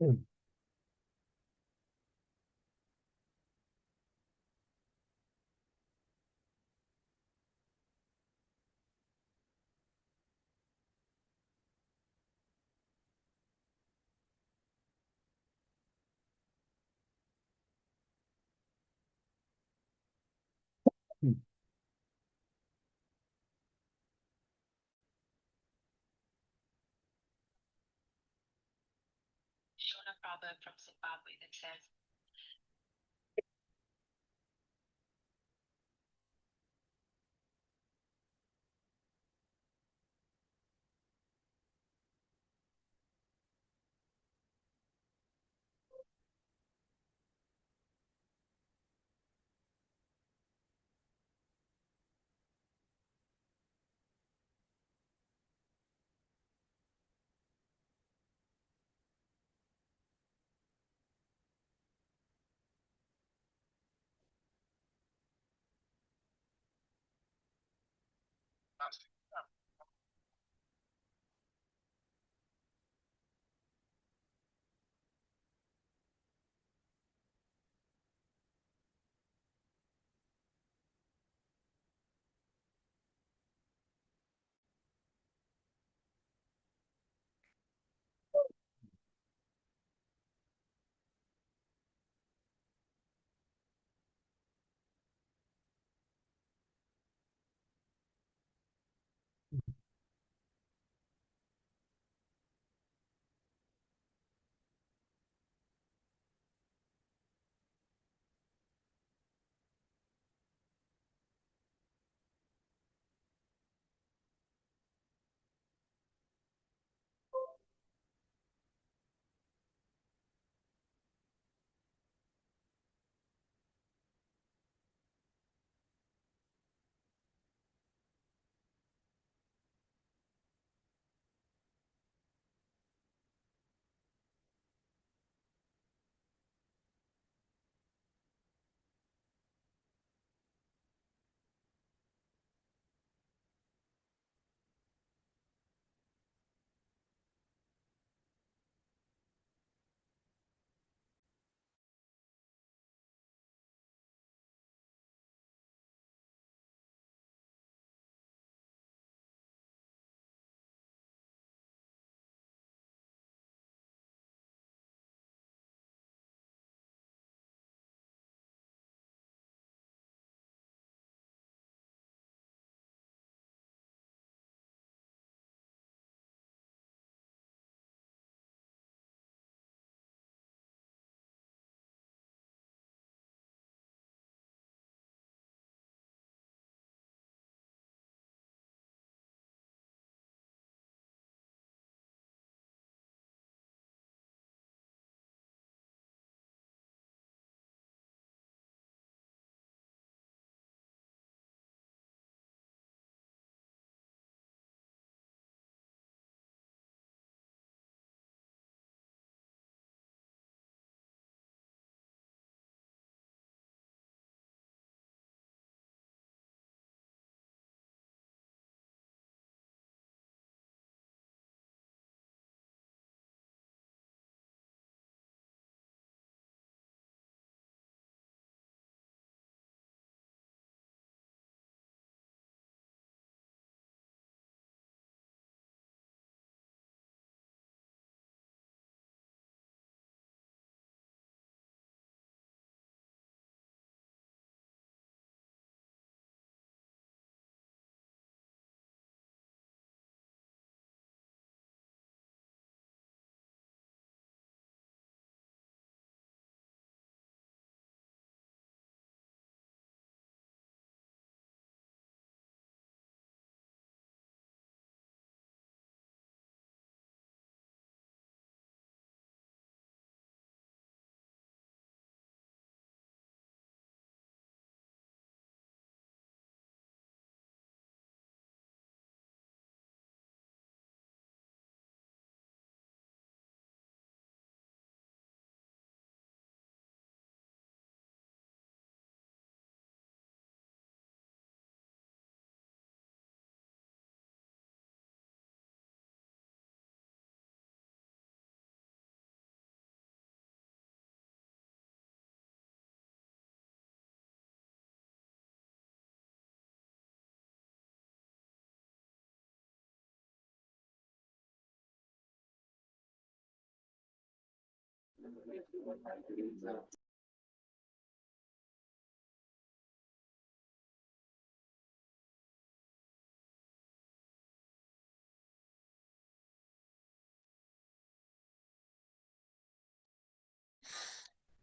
Mm. Mm. Shown a proverb from Zimbabwe that says,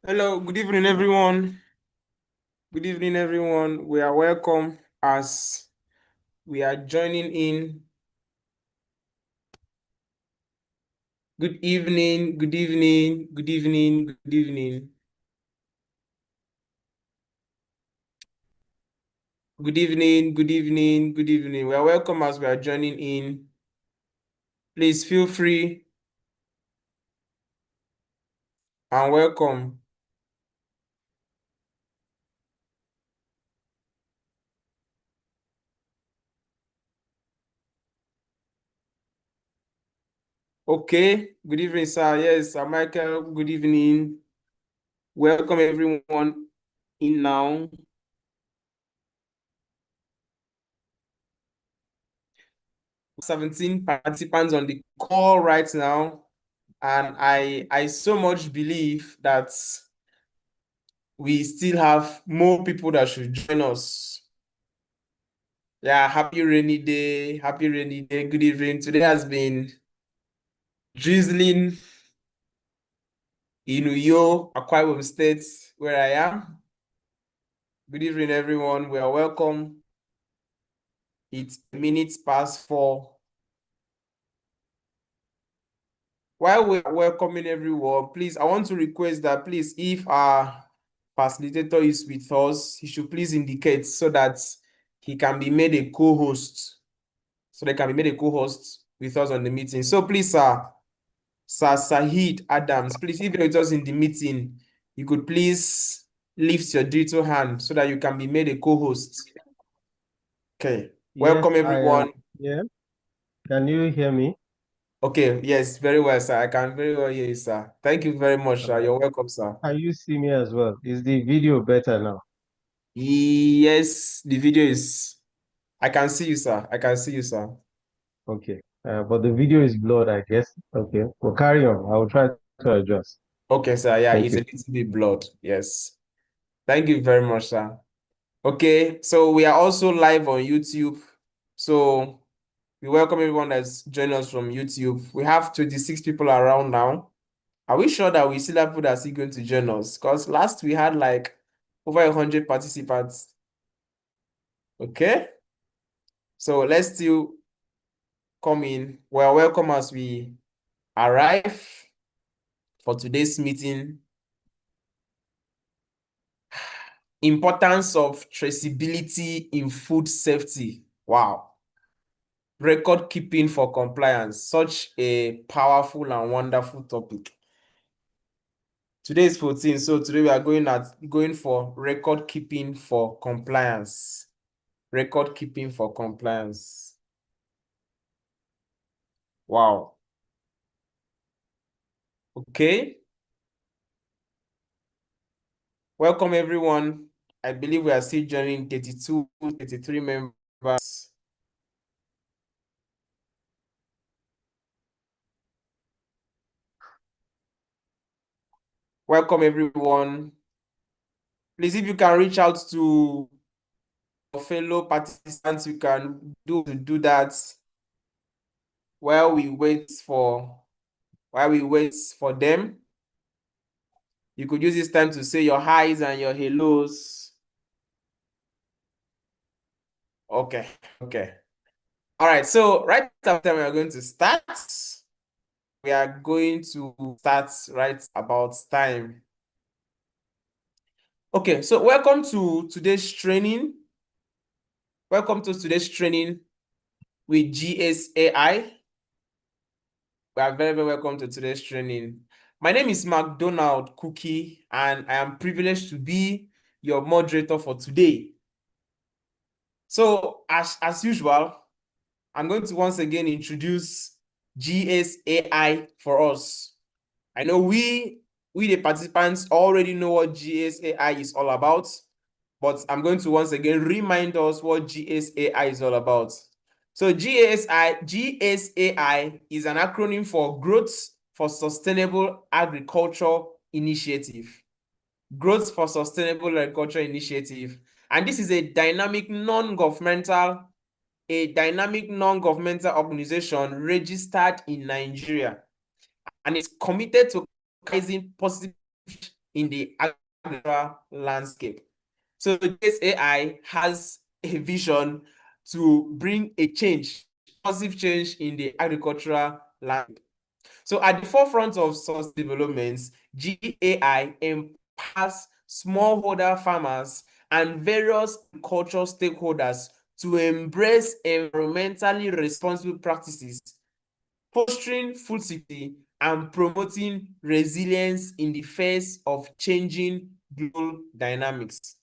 Hello, good evening, everyone. Good evening, everyone. We are welcome as we are joining in. Good evening, good evening, good evening, good evening. Good evening, good evening, good evening. We are welcome as we are joining in. Please feel free and welcome. Okay, good evening, sir. Yes, Sir Michael, good evening. Welcome everyone in now. 17 participants on the call right now. And I so much believe that we still have more people that should join us. Yeah, happy rainy day. Happy rainy day. Good evening. Today has been drizzling in Uyo, Akwa Ibom State, where I am. Good evening, everyone. We are welcome. It's minutes past 4. While we're welcoming everyone, please, I want to request that please, if our facilitator is with us, he should please indicate so that he can be made a co-host. So they can be made a co-host with us on the meeting. So please, Sir Sahid Adams, please, if you're with us in the meeting, you could please lift your digital hand so that you can be made a co-host. Okay. Yes, Welcome, everyone. yeah. Can you hear me? Okay, yes, very well, sir. I can very well hear you, sir. Thank you very much, sir. You're welcome, sir. Can you see me as well? Is the video better now? Yes, the video is. I can see you, sir. I can see you, sir. Okay. But the video is blurred, I guess. Okay. Well, carry on. I will try to adjust. Okay, sir. Yeah, Thank it's a you. little bit blurred. Yes. Thank you very much, sir. Okay, so we are also live on YouTube. So we welcome everyone that's joining us from YouTube. We have 26 people around now. Are we sure that we still have people that are still going to join us? Because last we had like over 100 participants. Okay, so let's still come in. Well, welcome as we arrive for today's meeting. Importance of traceability in food safety. Wow. Record keeping for compliance. Such a powerful and wonderful topic. Today is 14, so today we are going for record keeping for compliance. Record keeping for compliance. Wow. Okay. Welcome everyone. I believe we are still joining 32, 33 members. Welcome everyone. Please, if you can reach out to your fellow participants, you can do that while we wait for them. You could use this time to say your highs and your hellos. Okay. All right, so right after we are going to start. We are going to start right about time. Okay, so welcome to today's training. Welcome to today's training with GSAI. We are very, very welcome to today's training. My name is McDonald Cookie, and I am privileged to be your moderator for today. So, as usual, I'm going to once again introduce GSAI for us. I know we the participants already know what GSAI is all about, but I'm going to once again remind us what GSAI is all about. So GSAI is an acronym for Growth for Sustainable Agriculture Initiative, Growth for Sustainable Agriculture Initiative. And this is a dynamic non-governmental organization registered in Nigeria, and it's committed to raising positive in the agricultural landscape. So GSAI has a vision to bring a positive change in the agricultural landscape. So at the forefront of such developments, GAI empowers smallholder farmers and various cultural stakeholders to embrace environmentally responsible practices, fostering food security and promoting resilience in the face of changing global dynamics.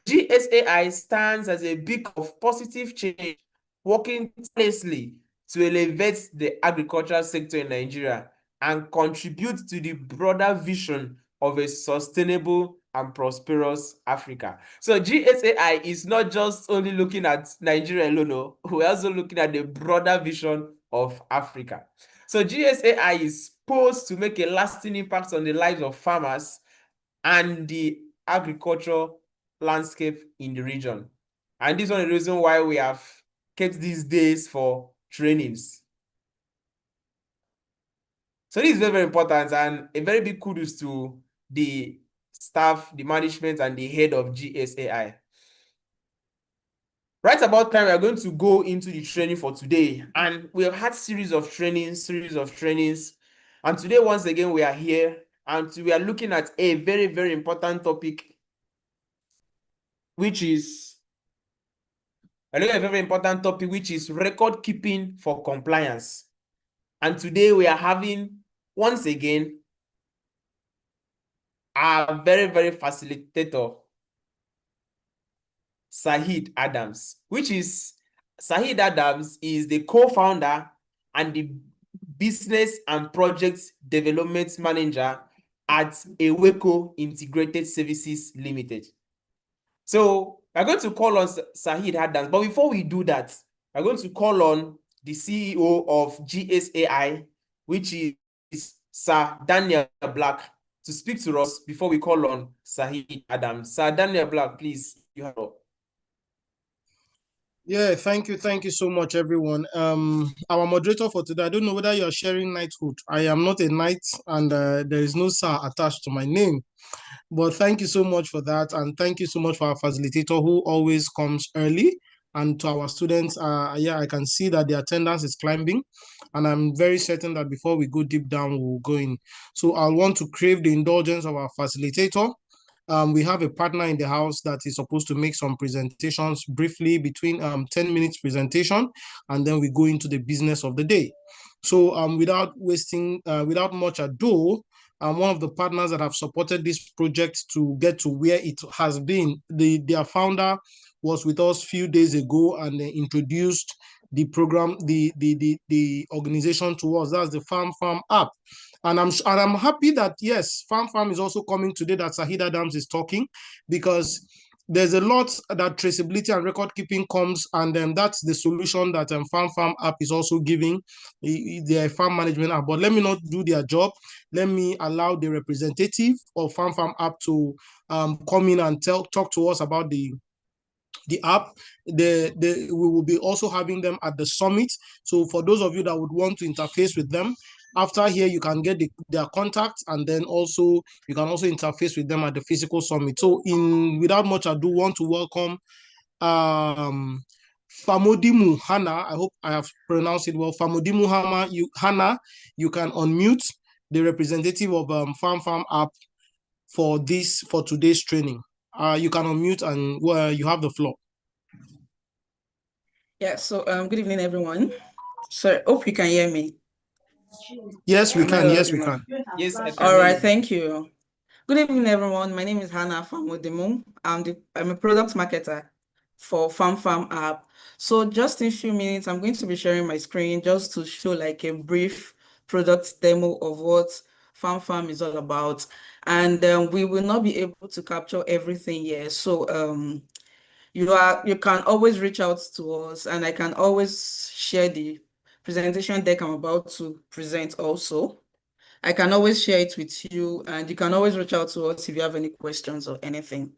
GSAI stands as a beacon of positive change, working tirelessly to elevate the agricultural sector in Nigeria and contribute to the broader vision of a sustainable and prosperous Africa. So GSAI is not just only looking at Nigeria alone, no. We're also looking at the broader vision of Africa. So GSAI is posed to make a lasting impact on the lives of farmers and the agriculture landscape in the region. And this is one of the reasons why we have kept these days for trainings. So this is very, very important, and a very big kudos to the staff, the management, and the head of GSAI. Right about time, we are going to go into the training for today, and we have had series of trainings, and today, once again, we are here, and we are looking at a very, very important topic, which is record keeping for compliance. And today we are having, once again, our very, very facilitator, Saheed Adams, Saheed Adams is the co-founder and the business and project development manager at Eweko Integrated Services Limited. So we're going to call on Saheed Adams, but before we do that, we're going to call on the CEO of GSAI, which is Sir Daniel Black, to speak to us before we call on Saheed Adams. Sir Daniel Black, please, you have it. Yeah, thank you so much, everyone. Our moderator for today, I don't know whether you're sharing knighthood. I am not a knight, and there is no sir attached to my name. But thank you so much for that, and thank you so much for our facilitator who always comes early. And to our students, yeah, I can see that the attendance is climbing, and I'm very certain that before we go deep down, we'll go in. So I'll want to crave the indulgence of our facilitator. We have a partner in the house that is supposed to make some presentations briefly between 10 minutes presentation, and then we go into the business of the day. So without much ado, one of the partners that have supported this project to get to where it has been, their founder was with us a few days ago, and they introduced the program, the organization to us. That's the Farm app. And I'm happy that, yes, Farm is also coming today, that Saheed Adams is talking, because there's a lot that traceability and record keeping comes, and that's the solution that Farm app is also giving, the farm management app. But let me not do their job. Let me allow the representative of Farm app to come in and talk to us about the app. We will be also having them at the summit. So for those of you that would want to interface with them, after here, you can get their contacts, and then also you can also interface with them at the physical summit. So without much ado, want to welcome Famodimu Hannah. I hope I have pronounced it well. Famodimu Hannah, you can unmute, the representative of Farm app for today's training. You can unmute, and you have the floor. Yeah, so good evening, everyone. So hope you can hear me. Yes, we can. Yes, we can. Yes, I can. All right, thank you. Good evening, everyone. My name is Hannah Famodimu. I'm a product marketer for Farm app. So just in a few minutes, I'm going to be sharing my screen just to show like a brief product demo of what Farm is all about. And we will not be able to capture everything here. So you can always reach out to us, and I can always share the presentation deck I'm about to present also. I can always share it with you, and you can always reach out to us if you have any questions or anything.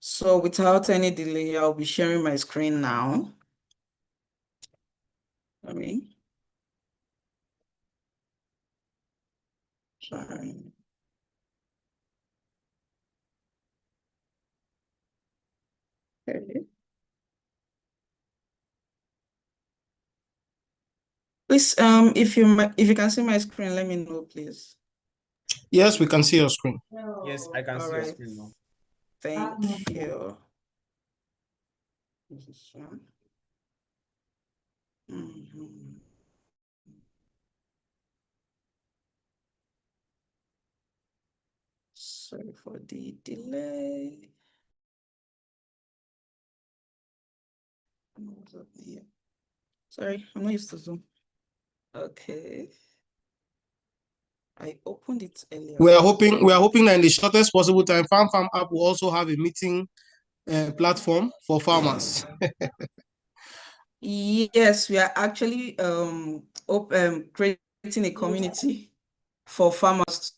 So without any delay, I'll be sharing my screen now. Sorry. Okay. Please, if you can see my screen, let me know, please. Yes, we can see your screen. Yes, I can All see your right. screen now. Thank you. This is one. Sorry for the delay. Sorry, I'm not used to Zoom. Okay. I opened it earlier. We are hoping that in the shortest possible time, Farm app will also have a meeting platform for farmers. Yes, we are actually creating a community for farmers.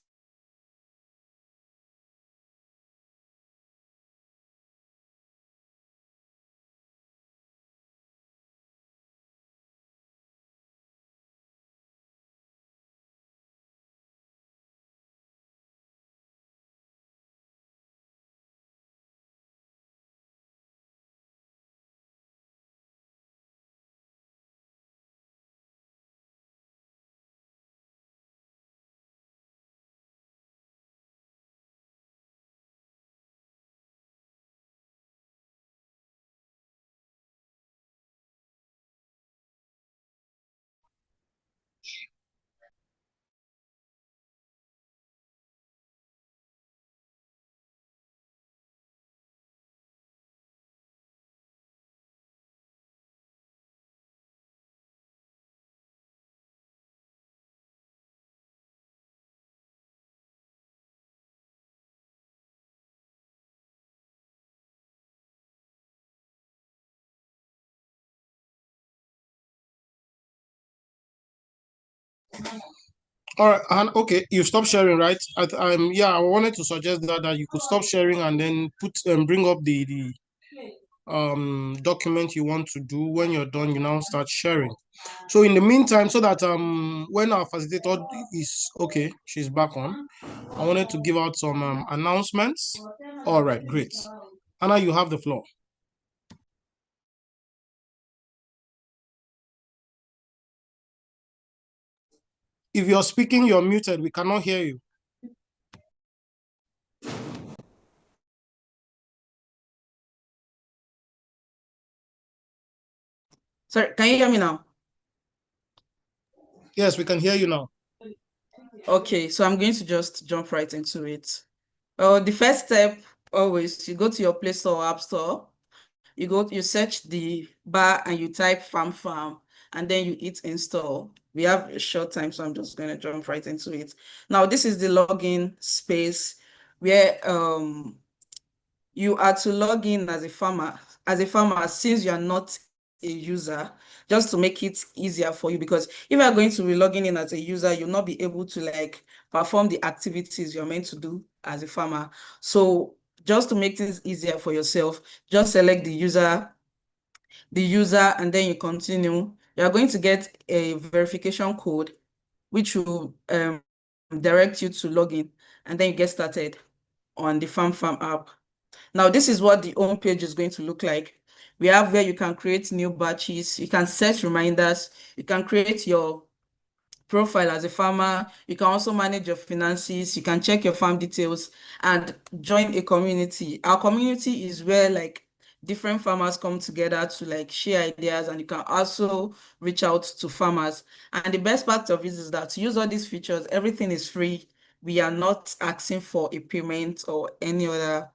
All right, and okay, you stop sharing, right? Yeah, I wanted to suggest that you could stop sharing and then bring up the document you want to do. When you're done, you now start sharing. So in the meantime, so that when our facilitator is okay, she's back on, I wanted to give out some announcements. All right, great. Anna, you have the floor. If you're speaking, you're muted. We cannot hear you. Sorry, can you hear me now? Yes, we can hear you now. Okay, so I'm going to just jump right into it. The first step, always, you go to your Play Store or App Store, you search the bar and you type farm, and then you hit install. We have a short time, so I'm just going to jump right into it. Now, this is the login space where you are to log in as a farmer, since you are not a user, just to make it easier for you, because if you are going to be logging in as a user, you'll not be able to like perform the activities you're meant to do as a farmer. So just to make things easier for yourself, just select the user, and then you continue. You are going to get a verification code, which will direct you to log in, and then you get started on the Farm app. Now, this is what the home page is going to look like. We have where you can create new batches, you can set reminders, you can create your profile as a farmer, you can also manage your finances, you can check your farm details and join a community. Our community is where like different farmers come together to like share ideas, and you can also reach out to farmers. And the best part of it is that to use all these features, everything is free. We are not asking for a payment or any other.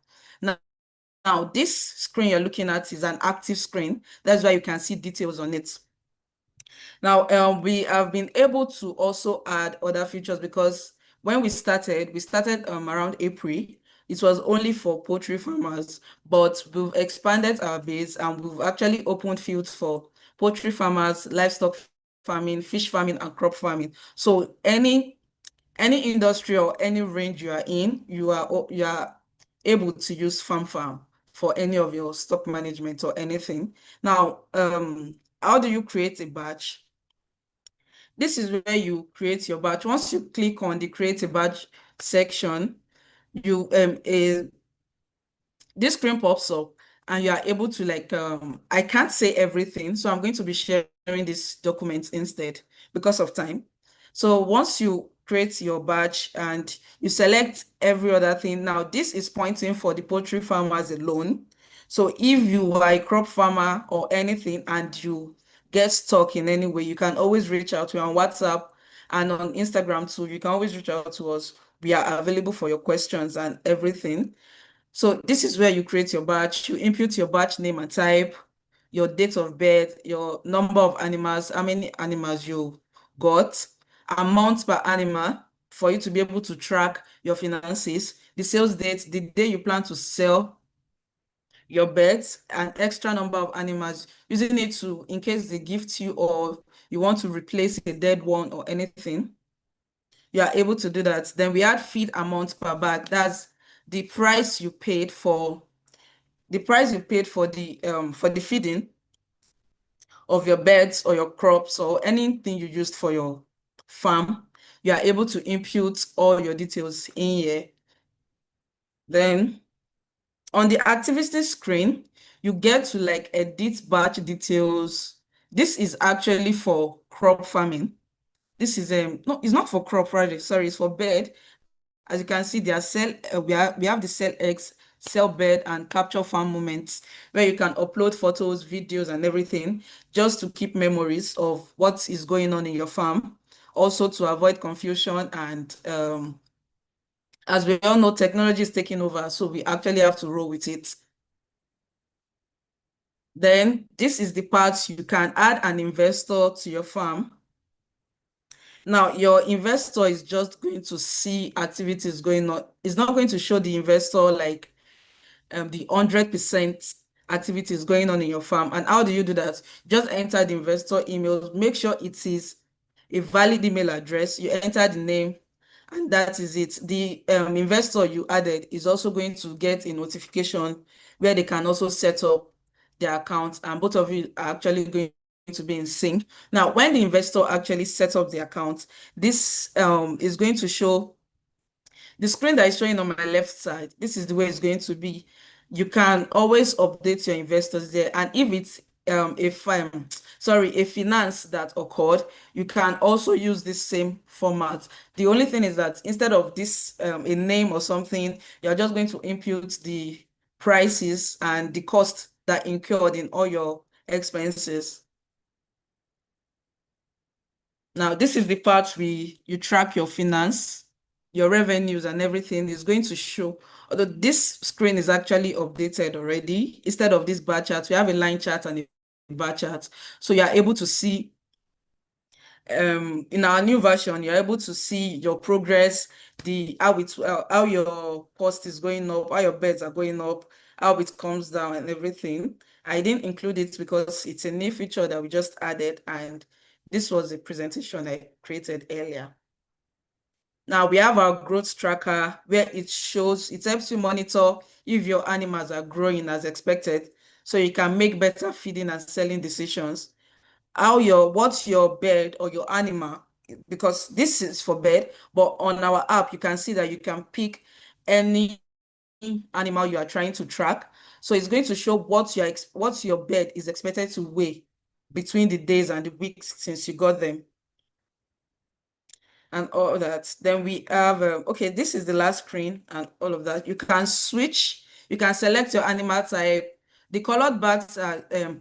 Now, this screen you're looking at is an active screen. That's why you can see details on it. Now, we have been able to also add other features, because when we started around April. It was only for poultry farmers, but we've expanded our base and we've actually opened fields for poultry farmers, livestock farming, fish farming, and crop farming. So any any industry or any range you are in, you are able to use FarmFarm for any of your stock management or anything. Now, how do you create a batch? This is where you create your batch. Once you click on the create a batch section, you this screen pops up and you are able to like I can't say everything, so I'm going to be sharing this document instead because of time. So once you create your batch and you select every other thing, now this is pointing for the poultry farmers alone. So if you are a crop farmer or anything and you get stuck in any way, you can always reach out to me on WhatsApp and on Instagram too. You can always reach out to us. We are available for your questions and everything. So this is where you create your batch. You input your batch name and type, your date of birth, your number of animals, how many animals you got, amount per animal for you to be able to track your finances, the sales date, the day you plan to sell your birds, an extra number of animals, using it to, in case they gift you or you want to replace a dead one or anything, you are able to do that. Then we add feed amount per bag. That's the price you paid for the feeding of your beds or your crops or anything you used for your farm. You are able to input all your details in here. Then on the activity screen, you get to like edit batch details. This is actually for crop farming. This is no, it's not for crop, rather, sorry, it's for bird. As you can see, there are we have the sell eggs, sell bird, and capture farm moments where you can upload photos, videos, and everything just to keep memories of what is going on in your farm. Also to avoid confusion and as we all know, technology is taking over, so we actually have to roll with it. Then this is the part you can add an investor to your farm. Now, your investor is just going to see activities going on. It's not going to show the investor like the 100% activities going on in your farm. And how do you do that? Just enter the investor email. Make sure it is a valid email address. You enter the name, and that is it. The investor you added is also going to get a notification where they can also set up their account, and both of you are actually going to be in sync. Now, when the investor actually sets up the account, this is going to show the screen that is showing on my left side. This is the way it's going to be. You can always update your investors there, and if it's a finance that occurred, you can also use this same format. The only thing is that instead of this a name or something, you're just going to input the prices and the cost that incurred in all your expenses. Now, this is the part where you track your finance, your revenues, and everything is going to show. Although this screen is actually updated already, instead of this bar chart, we have a line chart and a bar chart. So you are able to see, in our new version, you're able to see your progress, how your cost is going up, how your beds are going up, how it comes down and everything. I didn't include it because it's a new feature that we just added, and this was a presentation I created earlier. Now we have our growth tracker where it helps you monitor if your animals are growing as expected, so you can make better feeding and selling decisions. What's your bird or your animal, because this is for bird, but on our app, you can see that you can pick any animal you are trying to track. So it's going to show what your bird is expected to weigh between the days and the weeks since you got them and all that. Then we have, okay, this is the last screen and all of that. You can switch, you can select your animal type. The colored bars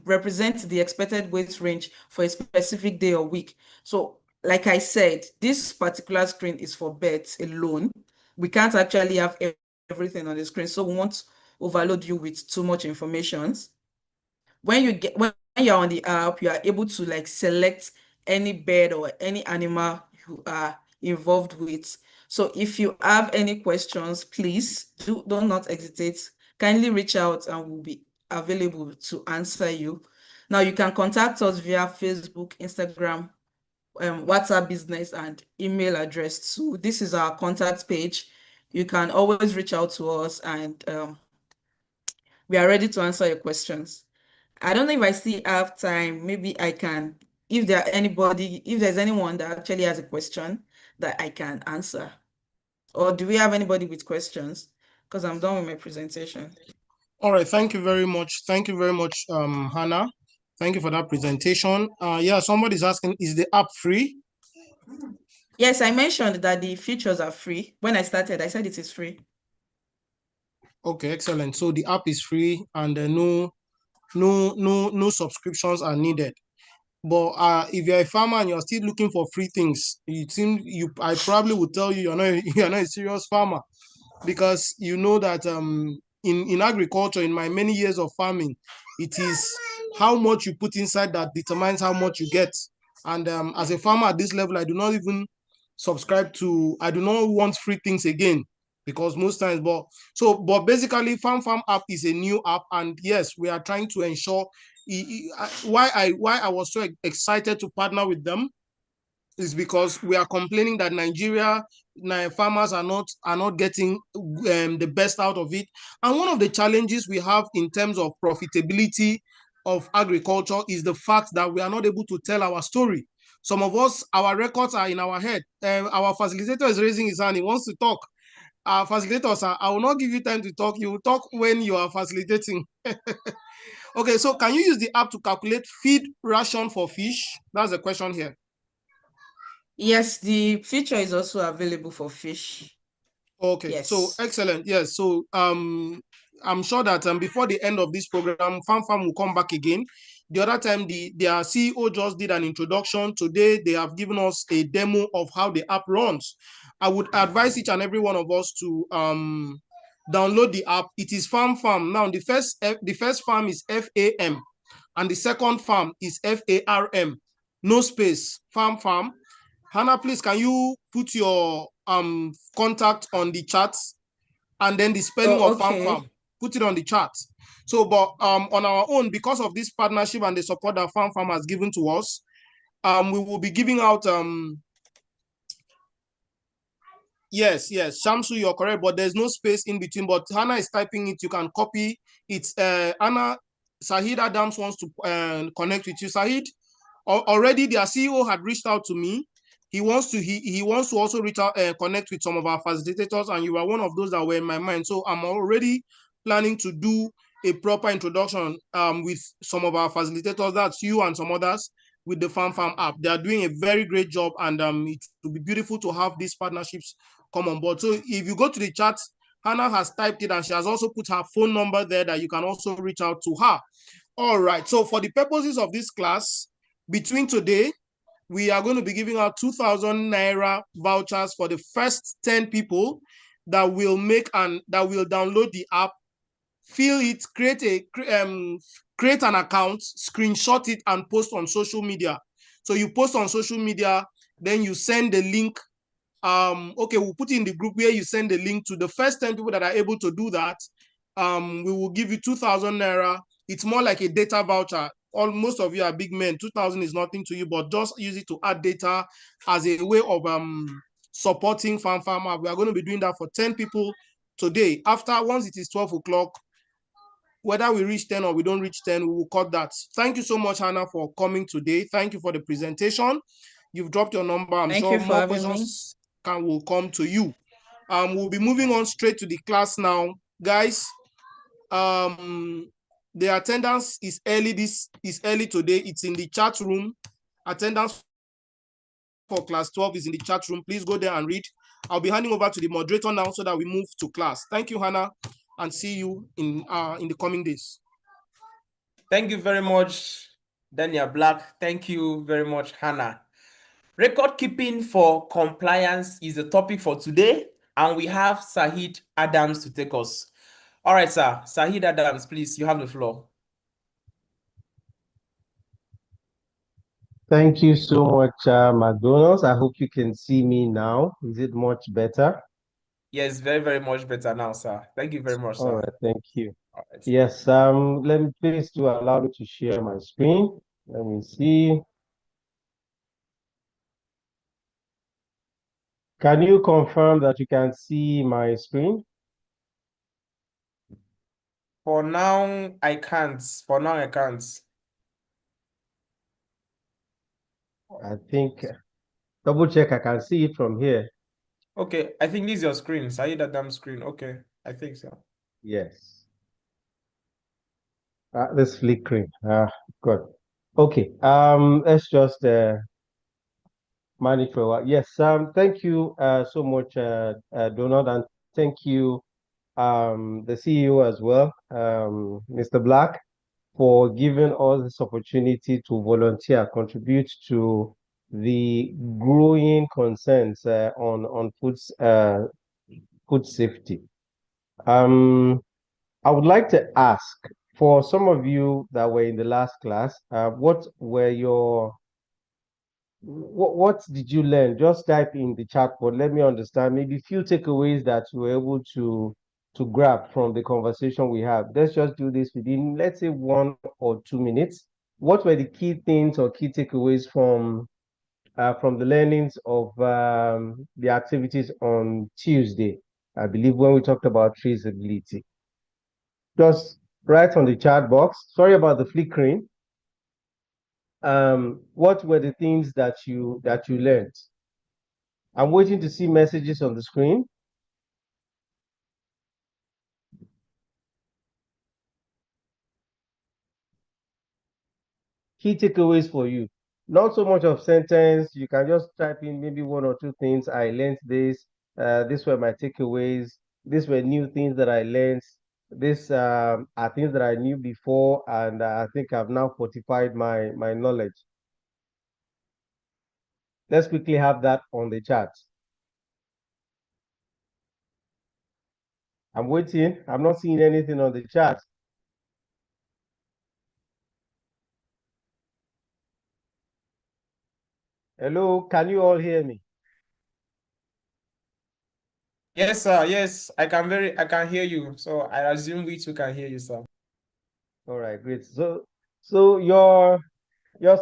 represent the expected weight range for a specific day or week. So like I said, this particular screen is for birds alone. We can't actually have everything on the screen, so we won't overload you with too much information. When you're on the app, you are able to like select any bird or any animal you are involved with. So if you have any questions, please do not hesitate. Kindly reach out and we'll be available to answer you. Now you can contact us via Facebook, Instagram, WhatsApp business and email address too. This is our contact page. You can always reach out to us, and we are ready to answer your questions. I don't know if I still have time. Maybe I can, if there's anyone that actually has a question that I can answer. Or do we have anybody with questions? Because I'm done with my presentation. All right, thank you very much. Thank you very much, Hannah. Thank you for that presentation. Yeah, somebody's asking, is the app free? Yes, I mentioned that the features are free. When I started, I said it is free. Okay, excellent. So the app is free and no subscriptions are needed. But if you're a farmer and you're still looking for free things, I probably would tell you you're not a serious farmer, because you know that in agriculture, in my many years of farming, it is how much you put inside that determines how much you get. And as a farmer at this level, I do not even I do not want free things again, because most times, but basically Farm app is a new app, and yes, we are trying to ensure why I was so excited to partner with them is because we are complaining that Nigeria farmers are not getting the best out of it. And one of the challenges we have in terms of profitability of agriculture is the fact that we are not able to tell our story. Some of us, our records are in our head. Our facilitator is raising his hand. He wants to talk. Our facilitators, I will not give you time to talk. You will talk when you are facilitating. Okay, so can you use the app to calculate feed ration for fish? That's the question here. Yes, the feature is also available for fish. Okay, Yes. so excellent. Yes, so I'm sure that before the end of this program, Farm will come back again. The other time, their CEO just did an introduction. Today, they have given us a demo of how the app runs. I would advise each and every one of us to download the app. It is Farm. Now, the first farm is FAM, and the second farm is FARM. No space. Farm. Hannah, please, can you put your contact on the chat, and then the spelling of farm, put it on the chat. So, but on our own, because of this partnership and the support that Farm has given to us, we will be giving out yes, Shamsu, you're correct, but there's no space in between. But Hannah is typing it. You can copy it. Anna Sahid Adams wants to connect with you. Sahid, already their CEO had reached out to me. He wants to also reach out and connect with some of our facilitators, and you are one of those that were in my mind. So I'm already planning to do a proper introduction with some of our facilitators. That's you and some others with the Farm app. They are doing a very great job, and it will be beautiful to have these partnerships come on board. So if you go to the chat, Hannah has typed it, and she has also put her phone number there that you can also reach out to her. All right. So for the purposes of this class, between today, we are going to be giving out 2,000 Naira vouchers for the first 10 people that will download the app, fill it, create an account, screenshot it, and post on social media. So you post on social media, then you send the link. Okay, we'll put it in the group where you send the link to the first 10 people that are able to do that. We will give you 2,000 Naira. It's more like a data voucher. Most of you are big men. 2,000 is nothing to you, but just use it to add data as a way of supporting Farm app. We are going to be doing that for 10 people today. Once it is 12 o'clock, whether we reach 10 or we don't reach 10, we will cut that. Thank you so much, Hannah, for coming today. Thank you for the presentation. You've dropped your number. I'm sure more questions will come to you. We'll be moving on straight to the class now. Guys, the attendance is early. This is early today. It's in the chat room. Attendance for class 12 is in the chat room. Please go there and read. I'll be handing over to the moderator now so that we move to class. Thank you, Hannah, and see you in the coming days. Thank you very much, Daniel Black. Thank you very much, Hannah. Record keeping for compliance is the topic for today, and we have Sahid Adams to take us. All right, sir. Sahid Adams, please, you have the floor. Thank you so much, McDonald's. I hope you can see me now. Is it much better? Yes, very, very much better now, sir. Thank you very much, sir. All right, thank you. All right. Yes, let me please allow me to share my screen. Let me see. Can you confirm that you can see my screen? For now, I can't. For now, I can't. I think double check. I can see it from here. Okay, I think this is your screen. Saeed Adam screen. Okay, I think so. Yes. This flickering. Good. Okay. Let's just manage for a while. Yes. Thank you so much, Donald, and thank you, the CEO as well, Mr. Black, for giving us this opportunity to volunteer, contribute to the growing concerns on food safety. I would like to ask, for some of you that were in the last class, what did you learn? Just type in the chat board. Let me understand. Maybe few takeaways that you were able to grab from the conversation we have. Let's just do this within, let's say, 1 or 2 minutes. What were the key things or key takeaways from the learnings of the activities on Tuesday? I believe when we talked about traceability. Just write on the chat box. Sorry about the flickering. What were the things that you learned? I'm waiting to see messages on the screen. Key takeaways for you. Not so much of sentence. You can just type in maybe 1 or 2 things. I learned this. These were my takeaways. These were new things that I learned. These are things that I knew before, and I think I've now fortified my knowledge. Let's quickly have that on the chat. I'm waiting. I'm not seeing anything on the chat. Hello, can you all hear me? Yes, sir. Yes, I can hear you. So I assume we too can hear you, sir. All right, great. So your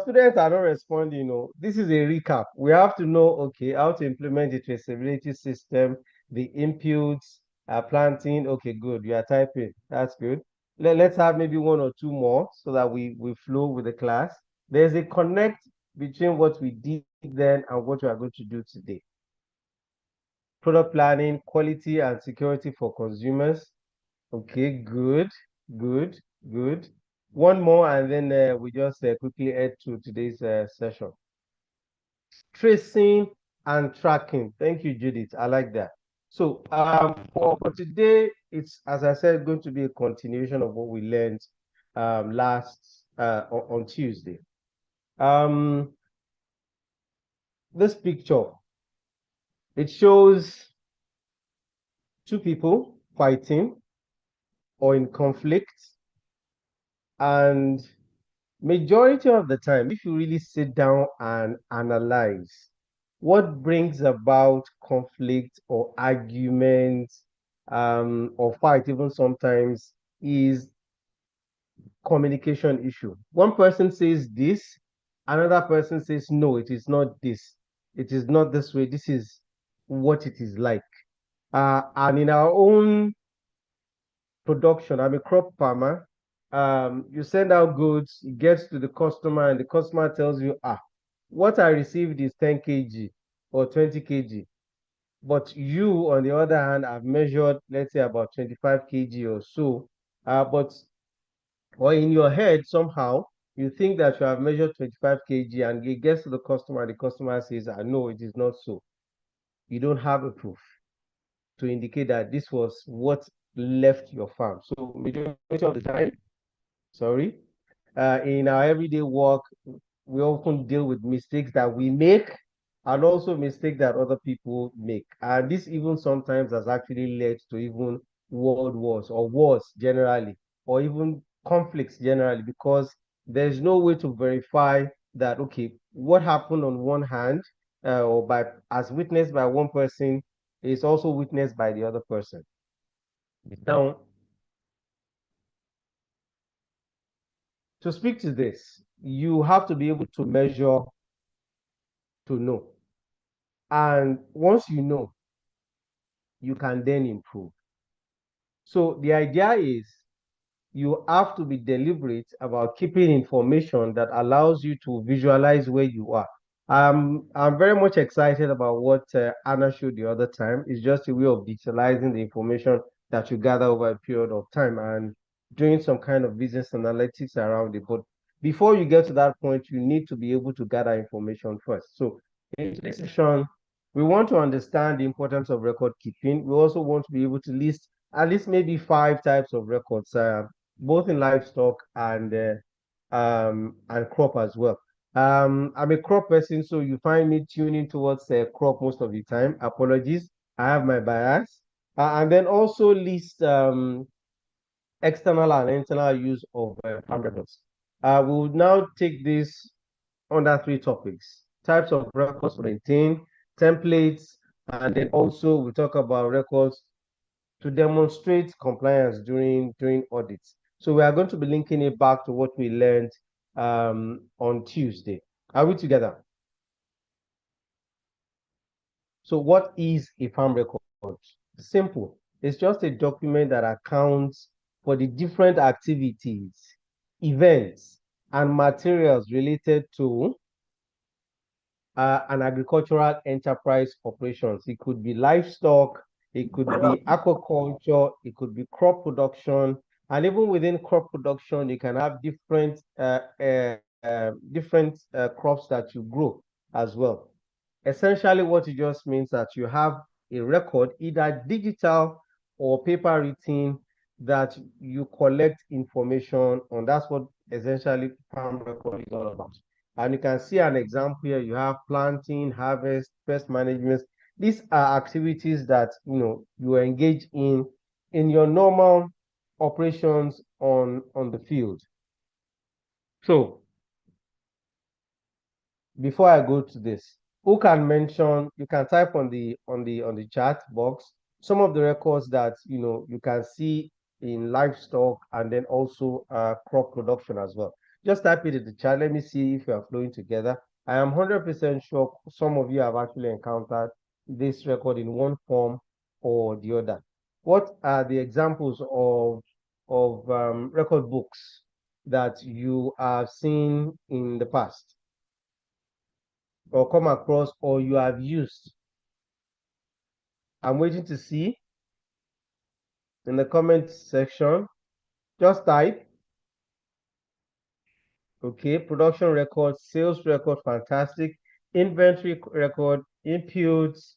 students are not responding. This is a recap. We have to know, okay, how to implement the traceability system, the inputs, planting. Okay, good. You are typing. That's good. Let's have maybe 1 or 2 more so that we flow with the class. There's a connect between what we did then and what we are going to do today. Product planning, quality and security for consumers. Okay, good, good, good. One more, and then we just quickly head to today's session. Tracing and tracking. Thank you, Judith. I like that. So for today, it's, as I said, going to be a continuation of what we learned on Tuesday. This picture, it shows 2 people fighting or in conflict, and majority of the time, if you really sit down and analyze what brings about conflict or arguments or fight, even sometimes, is communication issue. One person says this, another person says, no, it is not this. It is not this way. This is what it is like. And in our own production, I'm a crop farmer. You send out goods, it gets to the customer, and the customer tells you, what I received is 10 kg or 20 kg. But you, on the other hand, have measured, let's say, about 25 kg or so. Or in your head, somehow, you think that you have measured 25 kg, and it gets to the customer says, no, it is not so. You don't have a proof to indicate that this was what left your farm. So majority of the time, in our everyday work, we often deal with mistakes that we make and also mistakes that other people make. And this even sometimes has actually led to even world wars or wars generally, or even conflicts generally, because there's no way to verify that, okay, what happened on one hand or as witnessed by one person is also witnessed by the other person. Now, to speak to this, you have to be able to measure to know. And once you know, you can then improve. So the idea is you have to be deliberate about keeping information that allows you to visualize where you are. I'm very much excited about what Anna showed the other time. It's just a way of digitalizing the information that you gather over a period of time and doing some kind of business analytics around it. But before you get to that point, you need to be able to gather information first. So in this session, we want to understand the importance of record keeping. We also want to be able to list at least maybe 5 types of records, both in livestock and crop as well. I'm a crop person, so you find me tuning towards crop most of the time. Apologies, I have my bias. And then also list external and internal use of farm records. We will now take this under 3 topics: types of records maintained, templates, and then also we talk about records to demonstrate compliance during audits. So we are going to be linking it back to what we learned on Tuesday. Are we together? So what is a farm record? Simple. It's just a document that accounts for the different activities, events, and materials related to an agricultural enterprise operations. It could be livestock, it could be aquaculture, it could be crop production, and even within crop production, you can have different crops that you grow as well. Essentially, what it just means that you have a record, either digital or paper written, that you collect information on. That's what essentially farm record is all about. And you can see an example here. You have planting, harvest, pest management. These are activities that you engage in your normal operations on the field. So before I go to this, who can mention? You can type on the chat box some of the records that you can see in livestock and then also crop production as well. Just type it in the chat. Let me see if you are flowing together. I am 100% sure some of you have actually encountered this record in one form or the other. What are the examples of record books that you have seen in the past or come across or you have used? I'm waiting to see in the comment section. Just type. Okay, production record, sales record, fantastic. Inventory record, inputs,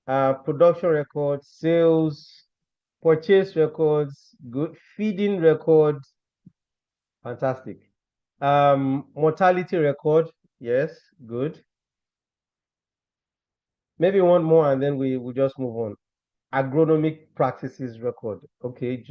production record, sales, purchase records, good. Feeding record, fantastic. Mortality record, yes, good. Maybe one more and then we will just move on. Agronomic practices record, okay.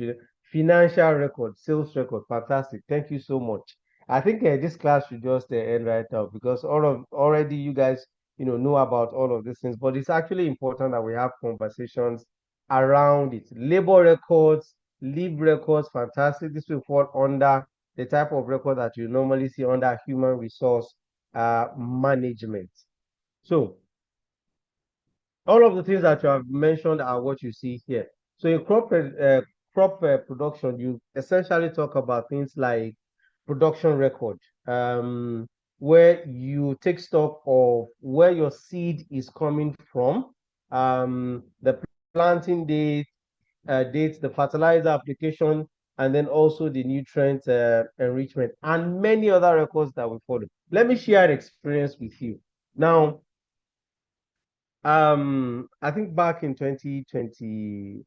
Financial record, sales record, fantastic. Thank you so much. I think this class should just end right now because already you guys know about all of these things, but it's actually important that we have conversations around it. Labor records, leave records, fantastic. This will fall under the type of record that you normally see under human resource management. So all of the things that you have mentioned are what you see here. So in crop production, you essentially talk about things like production record, where you take stock of where your seed is coming from, the planting date, the fertilizer application, and then also the nutrient enrichment, and many other records that we follow. Let me share an experience with you. Now, I think back in 2020,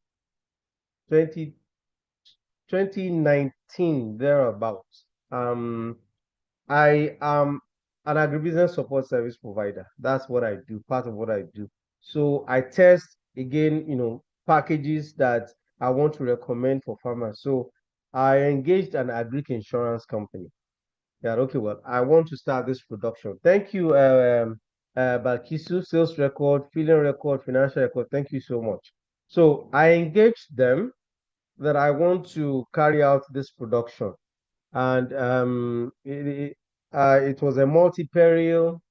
2019, thereabouts, I am an agribusiness support service provider. That's what I do, part of what I do. So I test again, packages that I want to recommend for farmers. So I engaged an agri insurance company. Yeah, okay, well, I want to start this production. Thank you, Balkisu, sales record, filling record, financial record. Thank you so much. So I engaged them that I want to carry out this production. And it was a multi-peril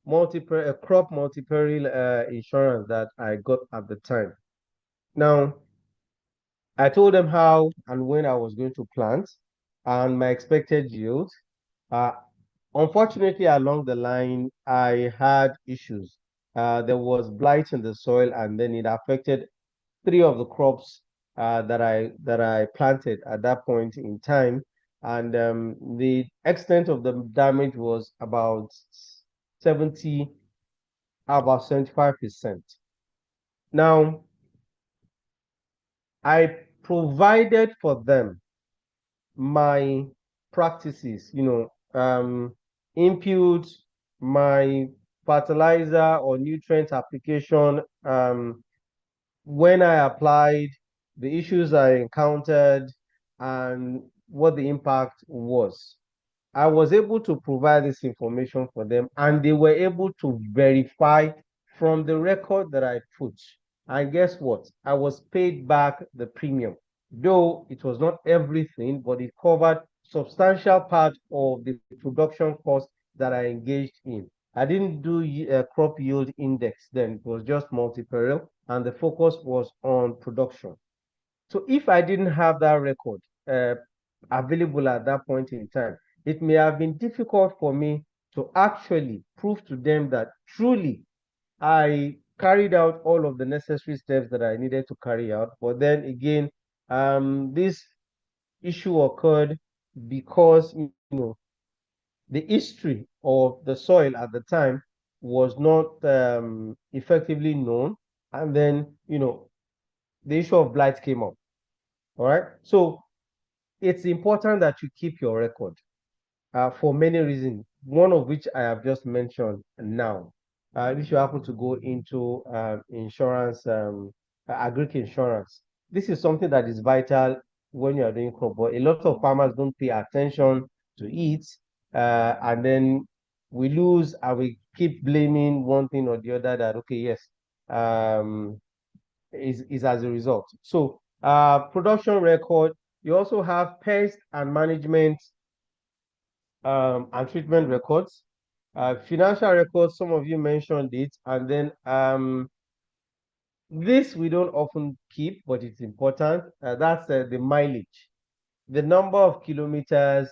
crop multi-peril insurance that I got at the time. Now, I told them how and when I was going to plant and my expected yield. Uh, Unfortunately, along the line, I had issues. There was blight in the soil, and then it affected three of the crops that I planted at that point in time. And the extent of the damage was about 70, about 75%. Now, I provided for them my practices, input, my fertilizer or nutrient application, when I applied, the issues I encountered, and what the impact was. I was able to provide this information for them, and they were able to verify from the record that I put. And guess what? I was paid back the premium. Though it was not everything, but it covered substantial part of the production cost that I engaged in. I didn't do a crop yield index then, it was just multi-peril, and the focus was on production. So if I didn't have that record available at that point in time, it may have been difficult for me to actually prove to them that truly I carried out all of the necessary steps that I needed to carry out. But then again, this issue occurred because the history of the soil at the time was not effectively known, and then the issue of blight came up. All right, so it's important that you keep your record for many reasons, one of which I have just mentioned now. If you happen to go into insurance, agric insurance, this is something that is vital when you are doing crop, but a lot of farmers don't pay attention to it, and then we lose and we keep blaming one thing or the other that, okay, yes, is as a result. So production record, you also have pest and management and treatment records. Financial records, some of you mentioned it, and then this we don't often keep, but it's important. That's the mileage, the number of kilometers,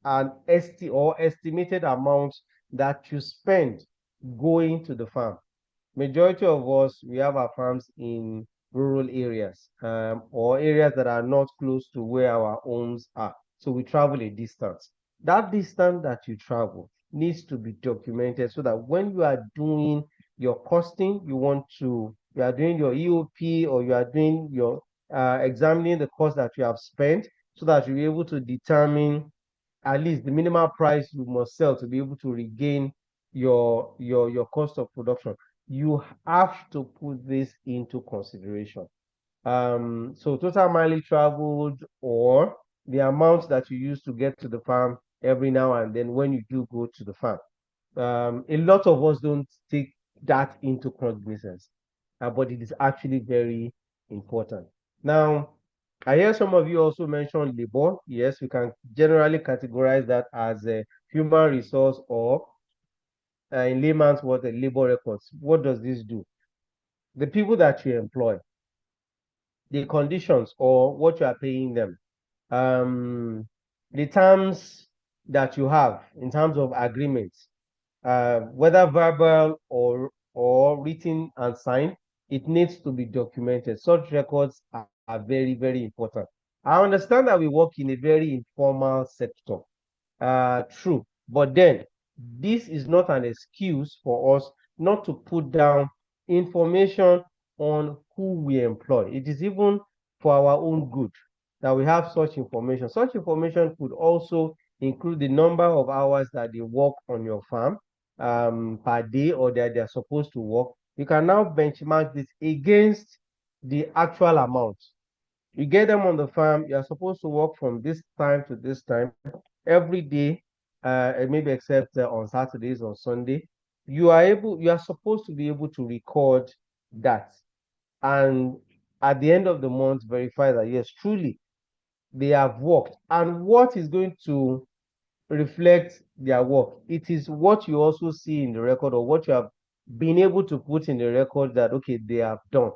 and estimated amount that you spend going to the farm. Majority of us, we have our farms in rural areas, or areas that are not close to where our homes are. So we travel a distance. That distance that you travel needs to be documented so that when you are doing your costing, you are doing your EOP, or you are doing your examining the cost that you have spent, so that you'll be able to determine at least the minimal price you must sell to be able to regain your cost of production. You have to put this into consideration. So total mileage traveled, or the amount that you use to get to the farm every now and then when you do go to the farm. A lot of us don't take that into cognizance, but it is actually very important. Now, I hear some of you also mention labor. Yes, we can generally categorize that as a human resource, or in layman's words, a labor records. What does this do? The people that you employ, the conditions or what you are paying them, the terms that you have in terms of agreements, whether verbal or written and signed, it needs to be documented. Such records are very, very important. I understand that we work in a very informal sector, true, but then this is not an excuse for us not to put down information on who we employ. It is even for our own good that we have such information. Such information could also include the number of hours that they work on your farm per day, or that they're supposed to work. You can now benchmark this against the actual amount. You get them on the farm, you're supposed to work from this time to this time every day, maybe except on Saturdays or Sunday. You are supposed to be able to record that, and at the end of the month verify that yes, truly they have worked. And what is going to reflect their work. It is what you also see in the record, or what you have been able to put in the record that, okay, they have done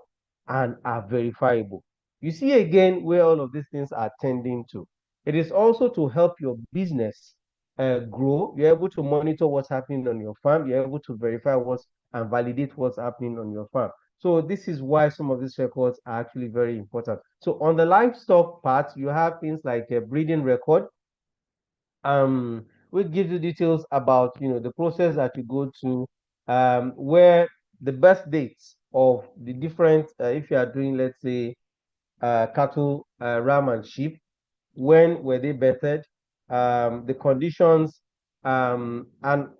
and are verifiable. You see again where all of these things are tending to. It is also to help your business grow. You're able to monitor what's happening on your farm. You're able to verify what's and validate what's happening on your farm. So this is why some of these records are actually very important. So on the livestock part, you have things like a breeding record, which gives you details about the process that you go to, where the birth dates of the different, if you are doing, let's say, cattle, ram and sheep, when were they birthed, the conditions, and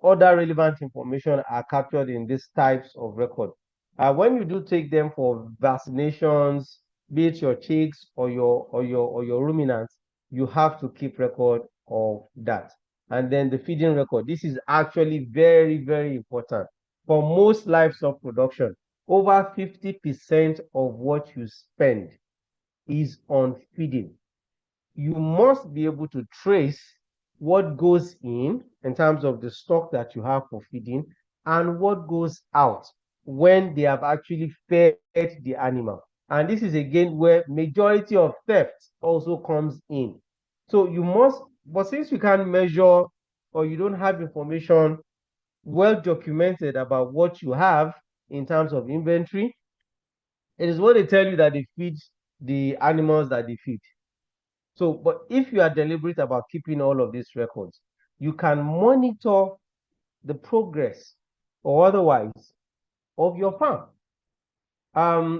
other relevant information are captured in these types of record. When you do take them for vaccinations, be it your chicks or your ruminants, you have to keep record of that. And then the feeding record. This is actually very, very important. For most livestock production, over 50% of what you spend is on feeding. You must be able to trace what goes in terms of the stock that you have for feeding, and what goes out when they have actually fed the animal. And this is again where majority of theft also comes in. So you must, but since you can't measure, or you don't have information well documented about what you have in terms of inventory, it is what they tell you that they feed the animals that they feed. So, but if you are deliberate about keeping all of these records, you can monitor the progress or otherwise of your farm.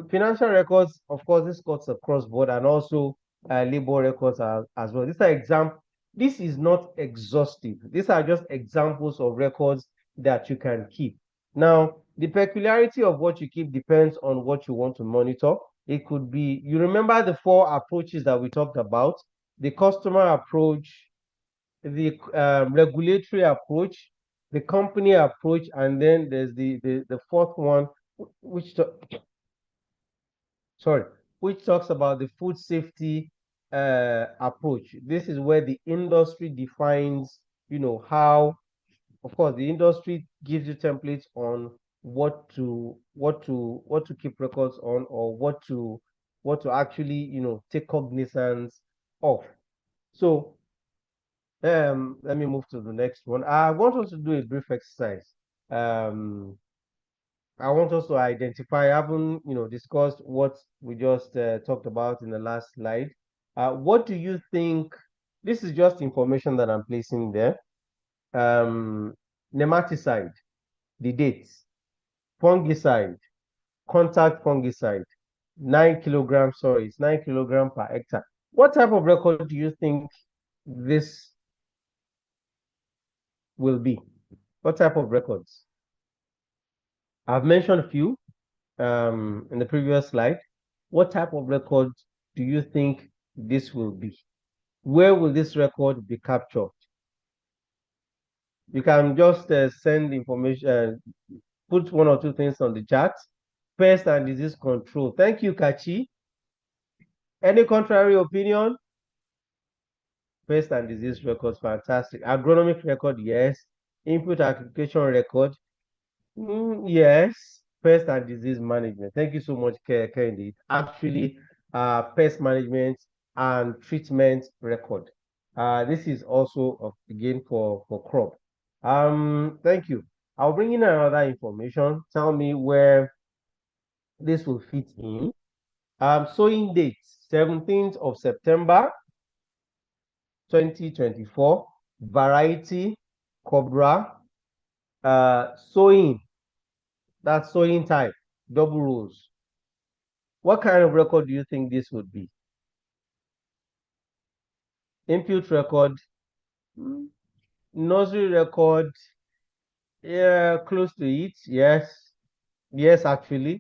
Financial records, of course, this cuts across board, and also labor records as well. These are examples. This is not exhaustive. These are just examples of records that you can keep. Now, the peculiarity of what you keep depends on what you want to monitor. It could be, you remember the 4 approaches that we talked about: the customer approach, the regulatory approach, the company approach, and then there's the fourth one, which which talks about the food safety approach. This is where the industry defines, how, of course, the industry gives you templates on what to keep records on, or what to actually, take cognizance of. So let me move to the next one. I want us to do a brief exercise. I want us to identify, I haven't, discussed what we just talked about in the last slide. What do you think? This is just information that I'm placing there. Nematicide, the dates, fungicide, contact fungicide, 9 kilograms, sorry, it's 9 kilograms per hectare. What type of record do you think this will be? What type of records? I've mentioned a few in the previous slide. What type of record do you think this will be? Where will this record be captured? You can just send information, put 1 or 2 things on the chat. Pest and disease control. Thank you, Kachi. Any contrary opinion? Pest and disease records, fantastic. Agronomic record, yes. Input application record, yes. Pest and disease management. Thank you so much, Kennedy. Actually, pest management and treatment record. This is also again for crop. Thank you. I'll bring in another information. Tell me where this will fit in. Sowing date, 17th of September 2024. Variety, Cobra. Sowing, that's sowing type, double rows. What kind of record do you think this would be? Input record, nursery record, yeah, close to it. Yes, actually.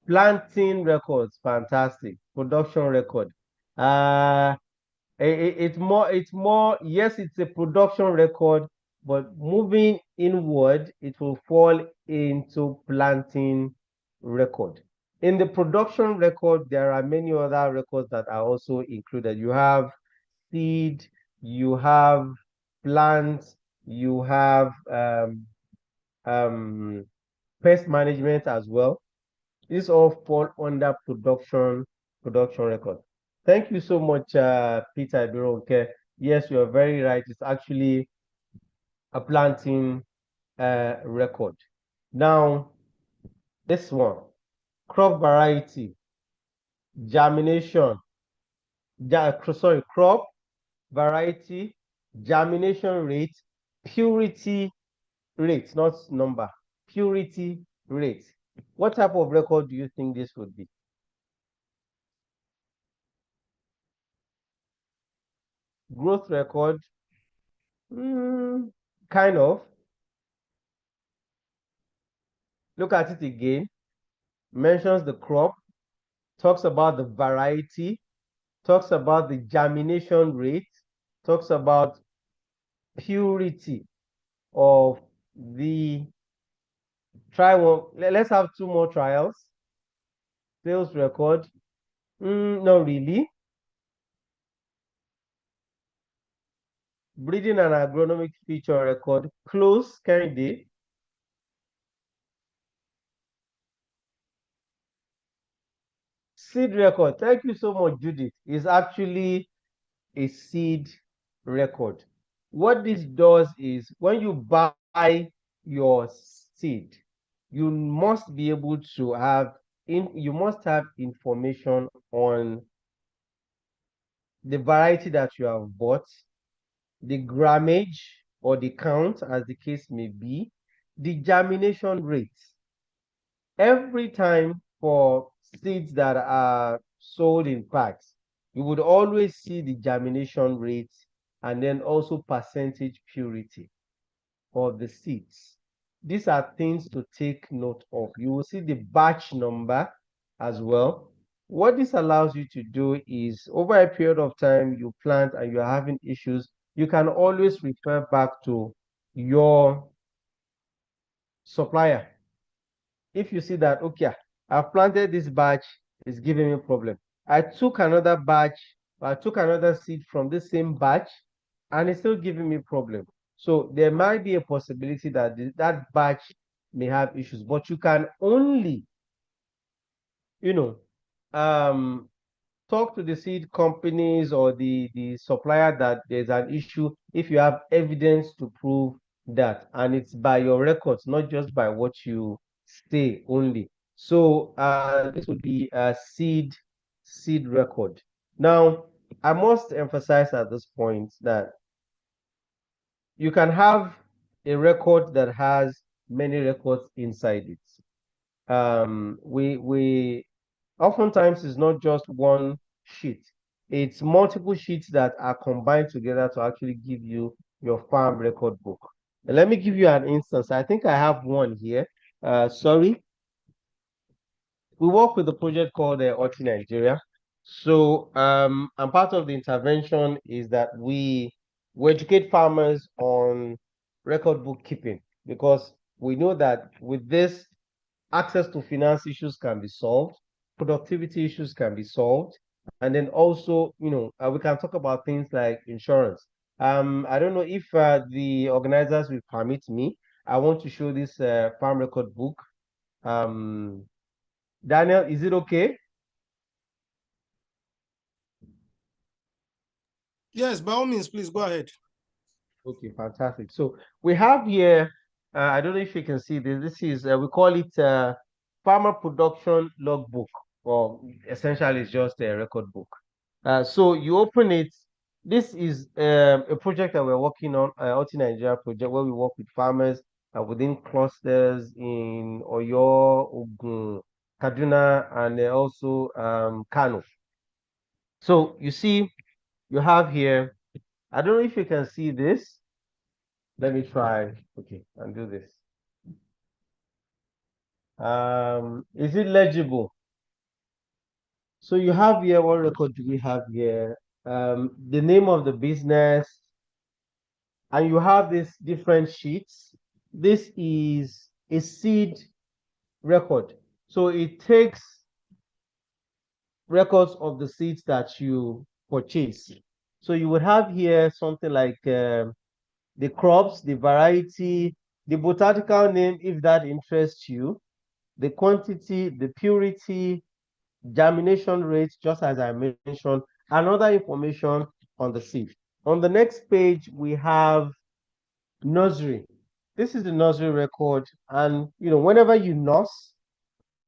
Planting records, fantastic. Production record, it's more, yes, it's a production record, but moving inward, it will fall into planting record. In the production record, there are many other records that are also included. You have seed, you have plant, you have pest management as well. These all fall under production record. Thank you so much, Peter Ibironke. Yes, you are very right. It's actually a planting record. Now, this one, crop variety, germination, crop variety, germination rate, purity rate, not number, purity rate. What type of record do you think this would be? Growth record, kind of. Look at it again. Mentions the crop, talks about the variety, talks about the germination rate, talks about purity of the try one. Let's have two more trials. Sales record. Not really. Breeding and agronomic feature record. Close, Kennedy. Seed record. Thank you so much, Judith. Is actually a seed record. What this does is when you buy your seed, you must be able to have you must have information on the variety that you have bought, the grammage or the count, as the case may be, the germination rate. Every time for seeds that are sold in packs, you would always see the germination rate and then also percentage purity of the seeds. These are things to take note of. You will see the batch number as well. What this allows you to do is over a period of time you plant and you're having issues, you can always refer back to your supplier. If you see that, okay, I've planted this batch, it's giving me a problem. I took another batch, I took another seed from the same batch, and it's still giving me problem. So there might be a possibility that that batch may have issues, but you can only, talk to the seed companies or the supplier that there's an issue if you have evidence to prove that, and it's by your records, not just by what you say only. So this would be a seed record. Now, I must emphasize at this point that you can have a record that has many records inside it. We oftentimes it's not just one sheet, it's multiple sheets that are combined together to actually give you your farm record book. And let me give you an instance. I think I have one here. Sorry. We work with a project called OTI Nigeria. So and part of the intervention is that we educate farmers on record bookkeeping, because we know that with this, access to finance issues can be solved, productivity issues can be solved, and then also, we can talk about things like insurance. I don't know if the organizers will permit me. I want to show this farm record book. Daniel, is it okay? Yes, by all means, please go ahead. Okay, fantastic. So we have here, I don't know if you can see this. This is, we call it farmer production logbook, or essentially it's just a record book. So you open it. This is a project that we're working on, OTI Nigeria project, where we work with farmers within clusters in Oyo, Ogun, Kaduna, and also Kano. So you see, you have here, I don't know if you can see this. Let me try. Okay, and do this. Is it legible? So you have here, what record do we have here? The name of the business, and you have these different sheets. This is a seed record. So it takes records of the seeds that you purchase. So you would have here something like the crops, the variety, the botanical name, if that interests you, the quantity, the purity, germination rate, just as I mentioned, and other information on the seed. On the next page, we have nursery. This is the nursery record, and whenever you nurse,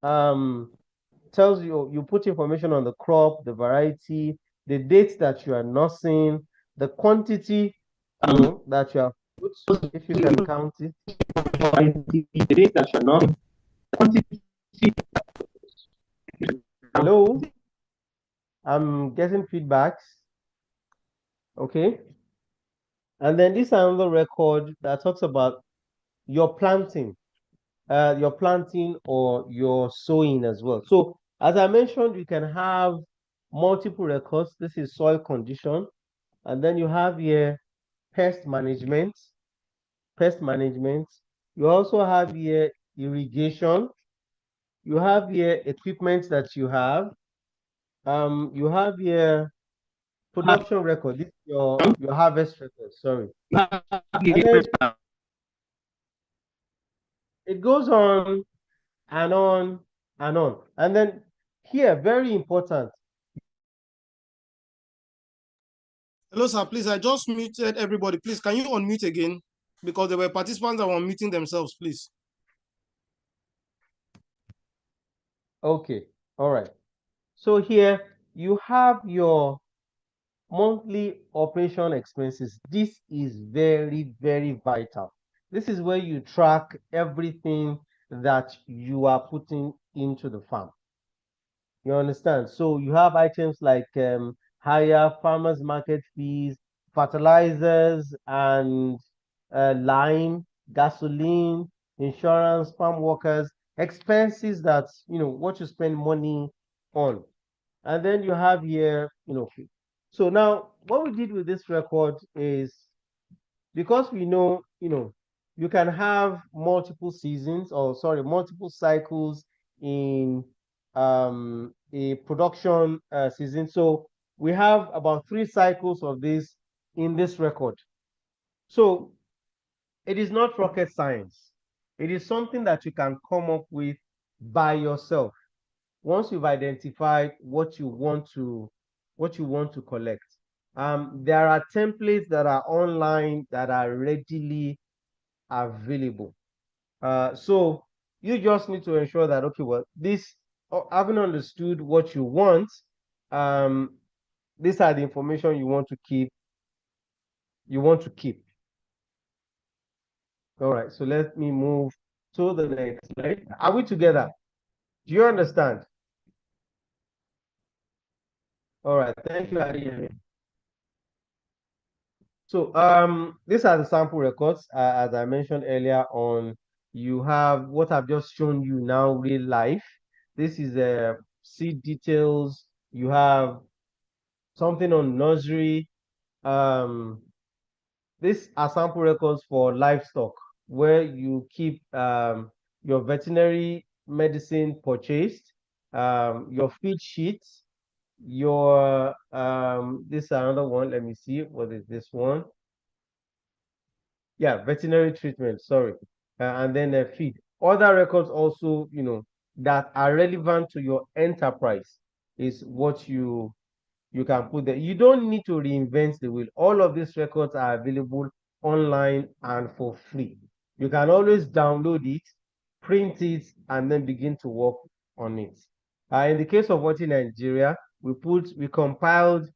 tells you put information on the crop, the variety, the dates that you are nursing, the quantity that you have put, if you can count it, the dates that you are nursing, quantity. Hello, I'm getting feedbacks. Okay, and then this is another record that talks about your planting or your sowing as well. So as I mentioned, you can have multiple records. This is soil condition, and then you have here pest management. You also have here irrigation. You have here equipment that you have. You have here production record. This is your harvest record. Sorry. And then it goes on and on and on. And then here, very important. Hello, sir. Please, I just muted everybody. Please, can you unmute again? Because there were participants that were unmuting themselves, please. Okay. All right. So here you have your monthly operation expenses. This is very, very vital. This is where you track everything that you are putting into the farm. You understand? So you have items like higher farmers market fees, fertilizers and lime, gasoline, insurance, farm workers, expenses that, what you spend money on. And then you have here, so now what we did with this record is, because we know, you can have multiple seasons, or sorry, multiple cycles in a production season. So we have about 3 cycles of this in this record. So it is not rocket science. It is something that you can come up with by yourself once you've identified what you want to collect. There are templates that are online that are readily available. So you just need to ensure that, okay, well, this, having understood what you want, these are the information you want to keep. All right, so let me move to the next slide. Are we together? Do you understand? All right, thank you, Adeyemi. So these are the sample records. As I mentioned earlier on, you have what I've just shown you now, real life. This is seed details. You have something on nursery. These are sample records for livestock, where you keep your veterinary medicine purchased, your feed sheets, your this is another one. Let me see, what is this one? Yeah, veterinary treatment, sorry. And then feed. Other records also, that are relevant to your enterprise is what you can put there. You don't need to reinvent the wheel. All of these records are available online and for free. You can always download it, print it, and then begin to work on it. In the case of What in Nigeria, we compiled,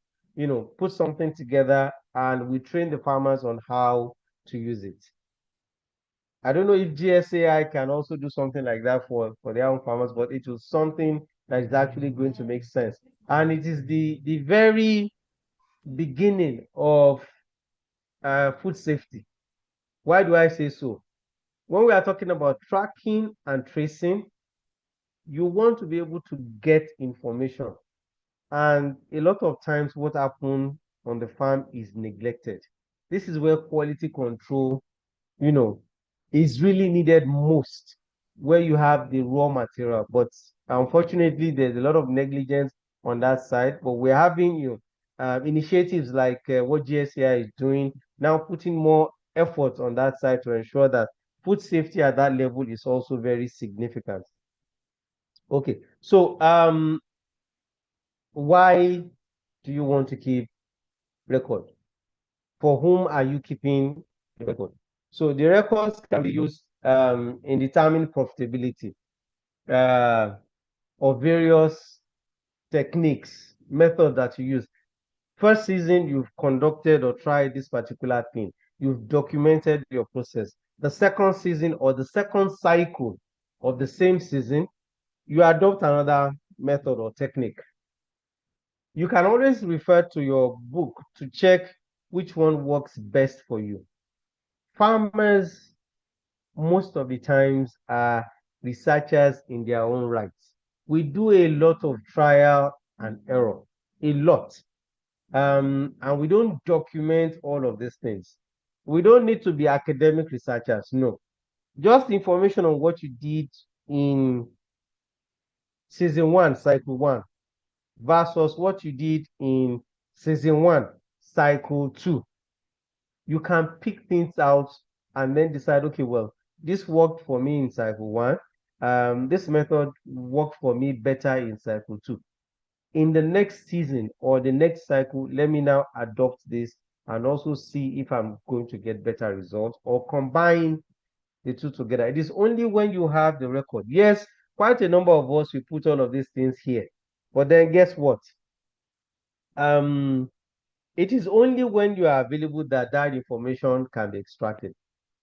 put something together, and we train the farmers on how to use it. I don't know if GSAI can also do something like that for their own farmers, but it was something that is actually going to make sense. And it is the very beginning of food safety. Why do I say so? When we are talking about tracking and tracing, you want to be able to get information. And a lot of times what happens on the farm is neglected. This is where quality control, is really needed most, where you have the raw material. But unfortunately, there's a lot of negligence on that side. But we're having, initiatives like what GSCI is doing, now putting more effort on that side to ensure that food safety at that level is also very significant. Okay, so why do you want to keep record? For whom are you keeping the record? So the records can be used in determining profitability of various techniques, methods that you use. First season, you've conducted or tried this particular thing. You've documented your process. The second season or the second cycle of the same season, you adopt another method or technique. You can always refer to your book to check which one works best for you. Farmers, most of the times, are researchers in their own rights. We do a lot of trial and error, a lot. And we don't document all of these things. We don't need to be academic researchers, no. Just information on what you did in season 1, cycle 1, versus what you did in season 1, cycle 2. You can pick things out and then decide, okay, well, this worked for me in cycle 1. This method worked for me better in cycle 2. In the next season or the next cycle, let me now adopt this and also see if I'm going to get better results or combine the two together. It is only when you have the record. Yes, quite a number of us, we put all of these things here. But then guess what? It is only when you are available that that information can be extracted.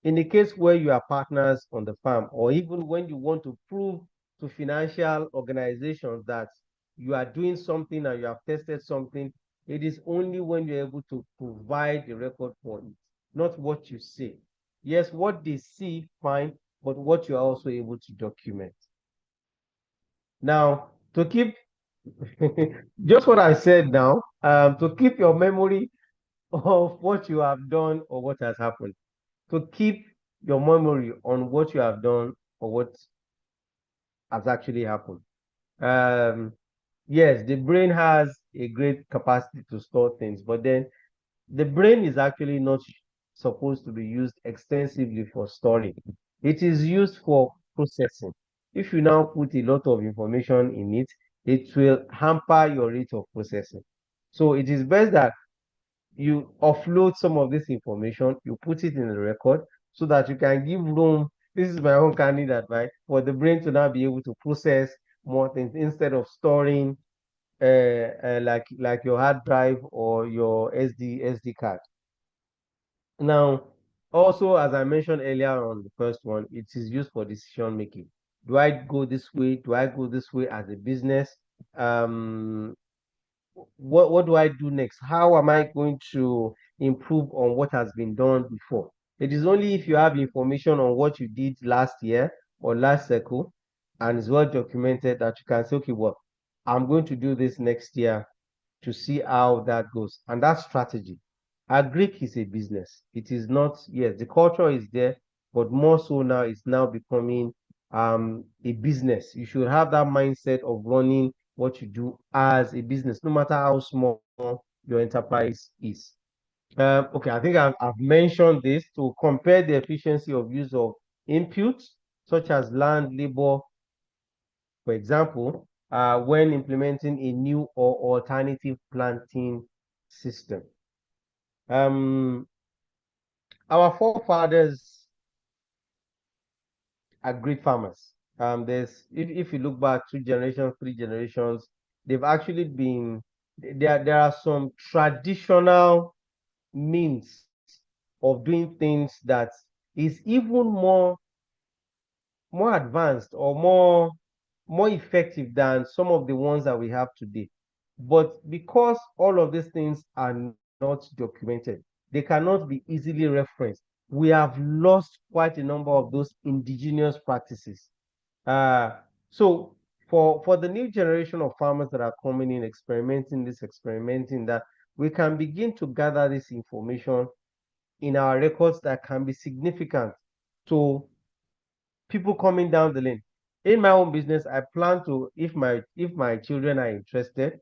In the case where you are partners on the farm, or even when you want to prove to financial organizations that you are doing something and you have tested something, it is only when you're able to provide the record for it, not what you say. Yes, what they see, fine, but what you are also able to document. Now, to keep just what I said now, to keep your memory of what you have done or what has happened, to keep your memory on what you have done or what has actually happened. Yes, the brain has a great capacity to store things, but then the brain is actually not supposed to be used extensively for storing. It is used for processing. If you now put a lot of information in it, it will hamper your rate of processing. So it is best that you offload some of this information, you put it in the record so that you can give room. This is my own candid advice for the brain to now be able to process more things instead of storing like your hard drive or your SD card. Now, also, as I mentioned earlier on the first one, it is used for decision making. Do I go this way? Do I go this way as a business? What do I do next? How am I going to improve on what has been done before? It is only if you have information on what you did last year or last cycle and it's well documented that you can say, okay, well, I'm going to do this next year to see how that goes. And that strategy. Agric is a business. It is not, yes, the culture is there, but more so now it's now becoming a business. You should have that mindset of running what you do as a business, no matter how small your enterprise is. Okay, I think I've mentioned this to compare the efficiency of use of inputs such as land, labor, for example, when implementing a new or alternative planting system. Our forefathers are great farmers. If you look back 2 generations, 3 generations, they've actually been there are some traditional means of doing things that is even more advanced or more effective than some of the ones that we have today. But because all of these things are not documented, they cannot be easily referenced. We have lost quite a number of those indigenous practices. So for the new generation of farmers that are coming in, experimenting that, we can begin to gather this information in our records that can be significant to people coming down the lane. In my own business, I plan to, if my children are interested,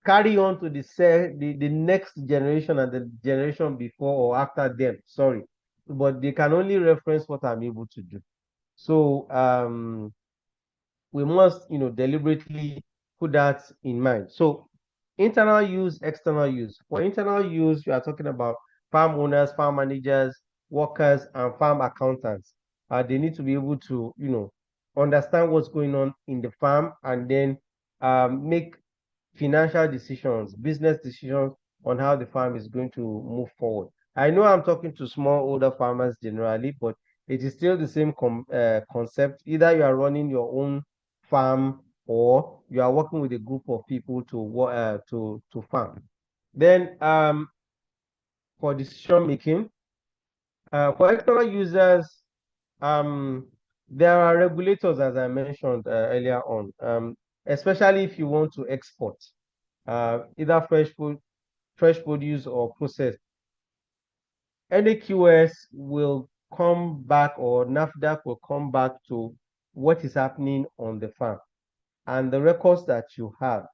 carry on to the next generation and the generation before or after them, sorry, but they can only reference what I'm able to do. So we must, deliberately put that in mind. So internal use, external use. For internal use, you are talking about farm owners, farm managers, workers, and farm accountants. They need to be able to, understand what's going on in the farm and then make financial decisions, business decisions on how the farm is going to move forward. I know I'm talking to small older farmers generally, but it is still the same concept. Either you are running your own farm or you are working with a group of people to farm. Then for decision making, for external users, there are regulators, as I mentioned earlier on, especially if you want to export either fresh produce or processed. NAQS will come back, or NAFDAC will come back to what is happening on the farm. And the records that you have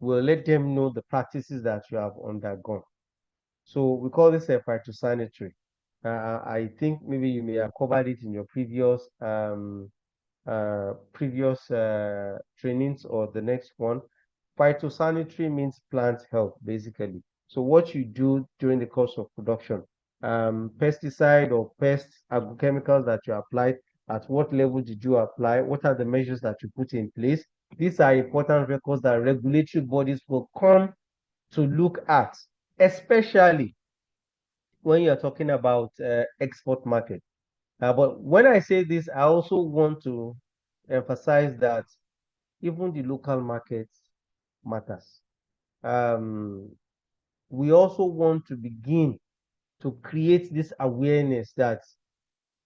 will let them know the practices that you have undergone. So we call this a phytosanitary. I think maybe you may have covered it in your previous trainings or the next one. Phytosanitary means plant health, basically. So what you do during the course of production, pesticide or pest agrochemicals that you applied, at what level did you apply? What are the measures that you put in place? These are important records that regulatory bodies will come to look at, especially when you're talking about export market. But when I say this, I also want to emphasize that even the local markets matters. We also want to begin to create this awareness that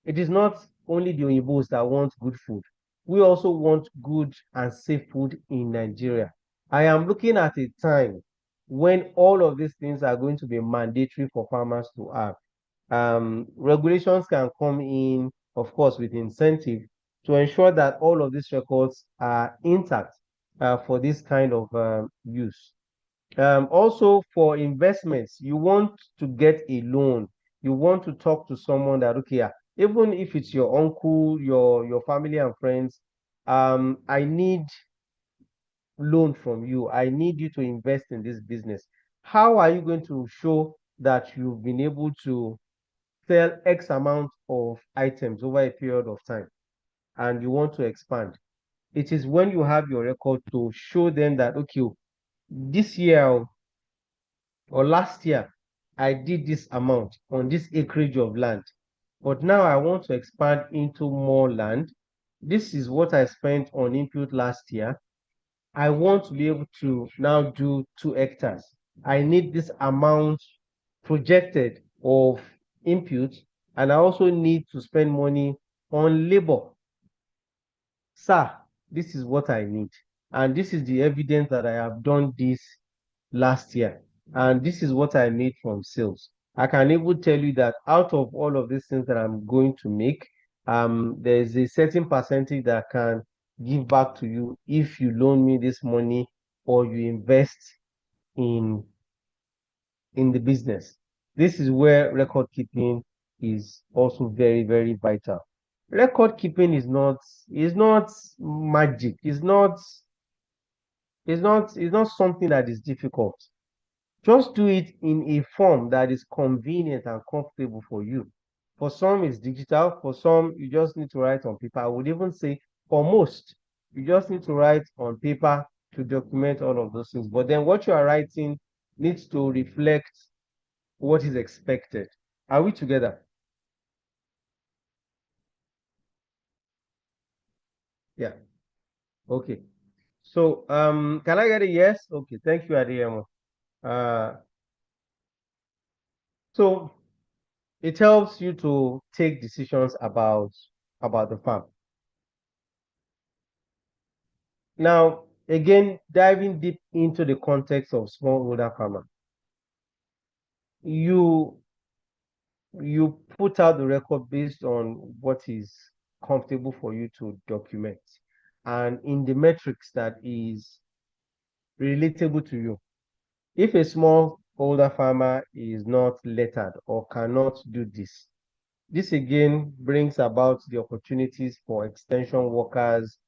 it is not only the Oyinbos that want good food. We also want good and safe food in Nigeria. I am looking at a time when all of these things are going to be mandatory for farmers to have. Regulations can come in, of course, with incentive to ensure that all of these records are intact for this kind of use. Also, for investments, you want to get a loan. You want to talk to someone that, okay, even if it's your uncle, your family and friends, I need loan from you. I need you to invest in this business. How are you going to show that you've been able to sell X amount of items over a period of time and you want to expand? It is when you have your record to show them that, okay, this year or last year, I did this amount on this acreage of land, but now I want to expand into more land. This is what I spent on input last year. I want to be able to now do 2 hectares. I need this amount projected of input, and I also need to spend money on labor. Sir, this is what I need. And this is the evidence that I have done this last year. And this is what I made from sales. I can even tell you that out of all of these things that I'm going to make, there's a certain percentage that I can give back to you if you loan me this money or you invest in the business. This is where record keeping is also very, very vital. Record keeping is not magic. It's not something that is difficult. Just do it in a form that is convenient and comfortable for you. For some, it's digital. For some, you just need to write on paper. I would even say for most, you just need to write on paper to document all of those things. But then what you are writing needs to reflect what is expected. Are we together? Yeah. Okay. So, can I get a yes? Okay. Thank you, Adeyemo. So it helps you to take decisions about the farm. Now, again, diving deep into the context of smallholder farmer, you put out the record based on what is comfortable for you to document, and in the metrics that is relatable to you. If a smallholder farmer is not lettered or cannot do this again brings about the opportunities for extension workers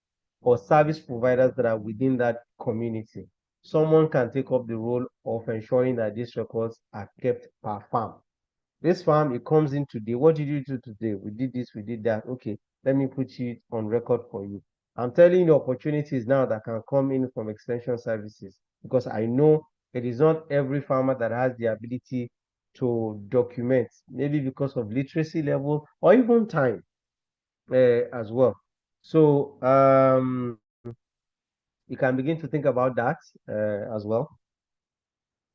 or service providers that are within that community. Someone can take up the role of ensuring that these records are kept per farm. This farm, it comes in today. What did you do today? We did this, we did that. Okay, let me put it on record for you. I'm telling you opportunities now that can come in from extension services, because I know it is not every farmer that has the ability to document, maybe because of literacy level or even time as well. So you can begin to think about that as well.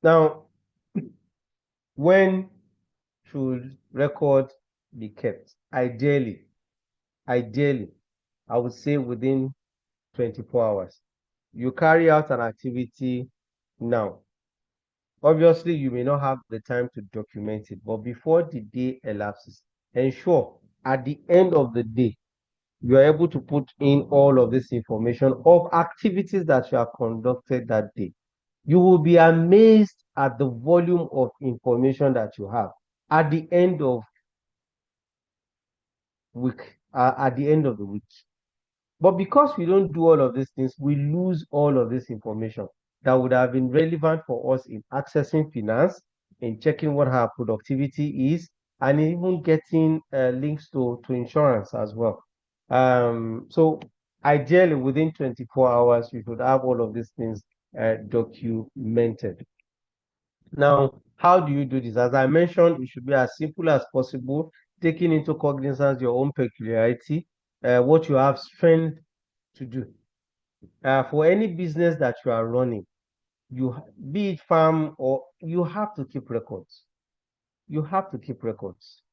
Now, when should record be kept? Ideally, I would say within 24 hours. You carry out an activity now. Obviously, you may not have the time to document it, but before the day elapses, ensure at the end of the day, you are able to put in all of this information of activities that you have conducted that day. You will be amazed at the volume of information that you have at the end of the week. But because we don't do all of these things, we lose all of this information that would have been relevant for us in accessing finance, in checking what our productivity is, and even getting links to insurance as well. So ideally, within 24 hours, you should have all of these things documented. Now, how do you do this? As I mentioned, it should be as simple as possible, taking into cognizance your own peculiarity, what you have strength to do. For any business that you are running, be it farm or you have to keep records. You have to keep records,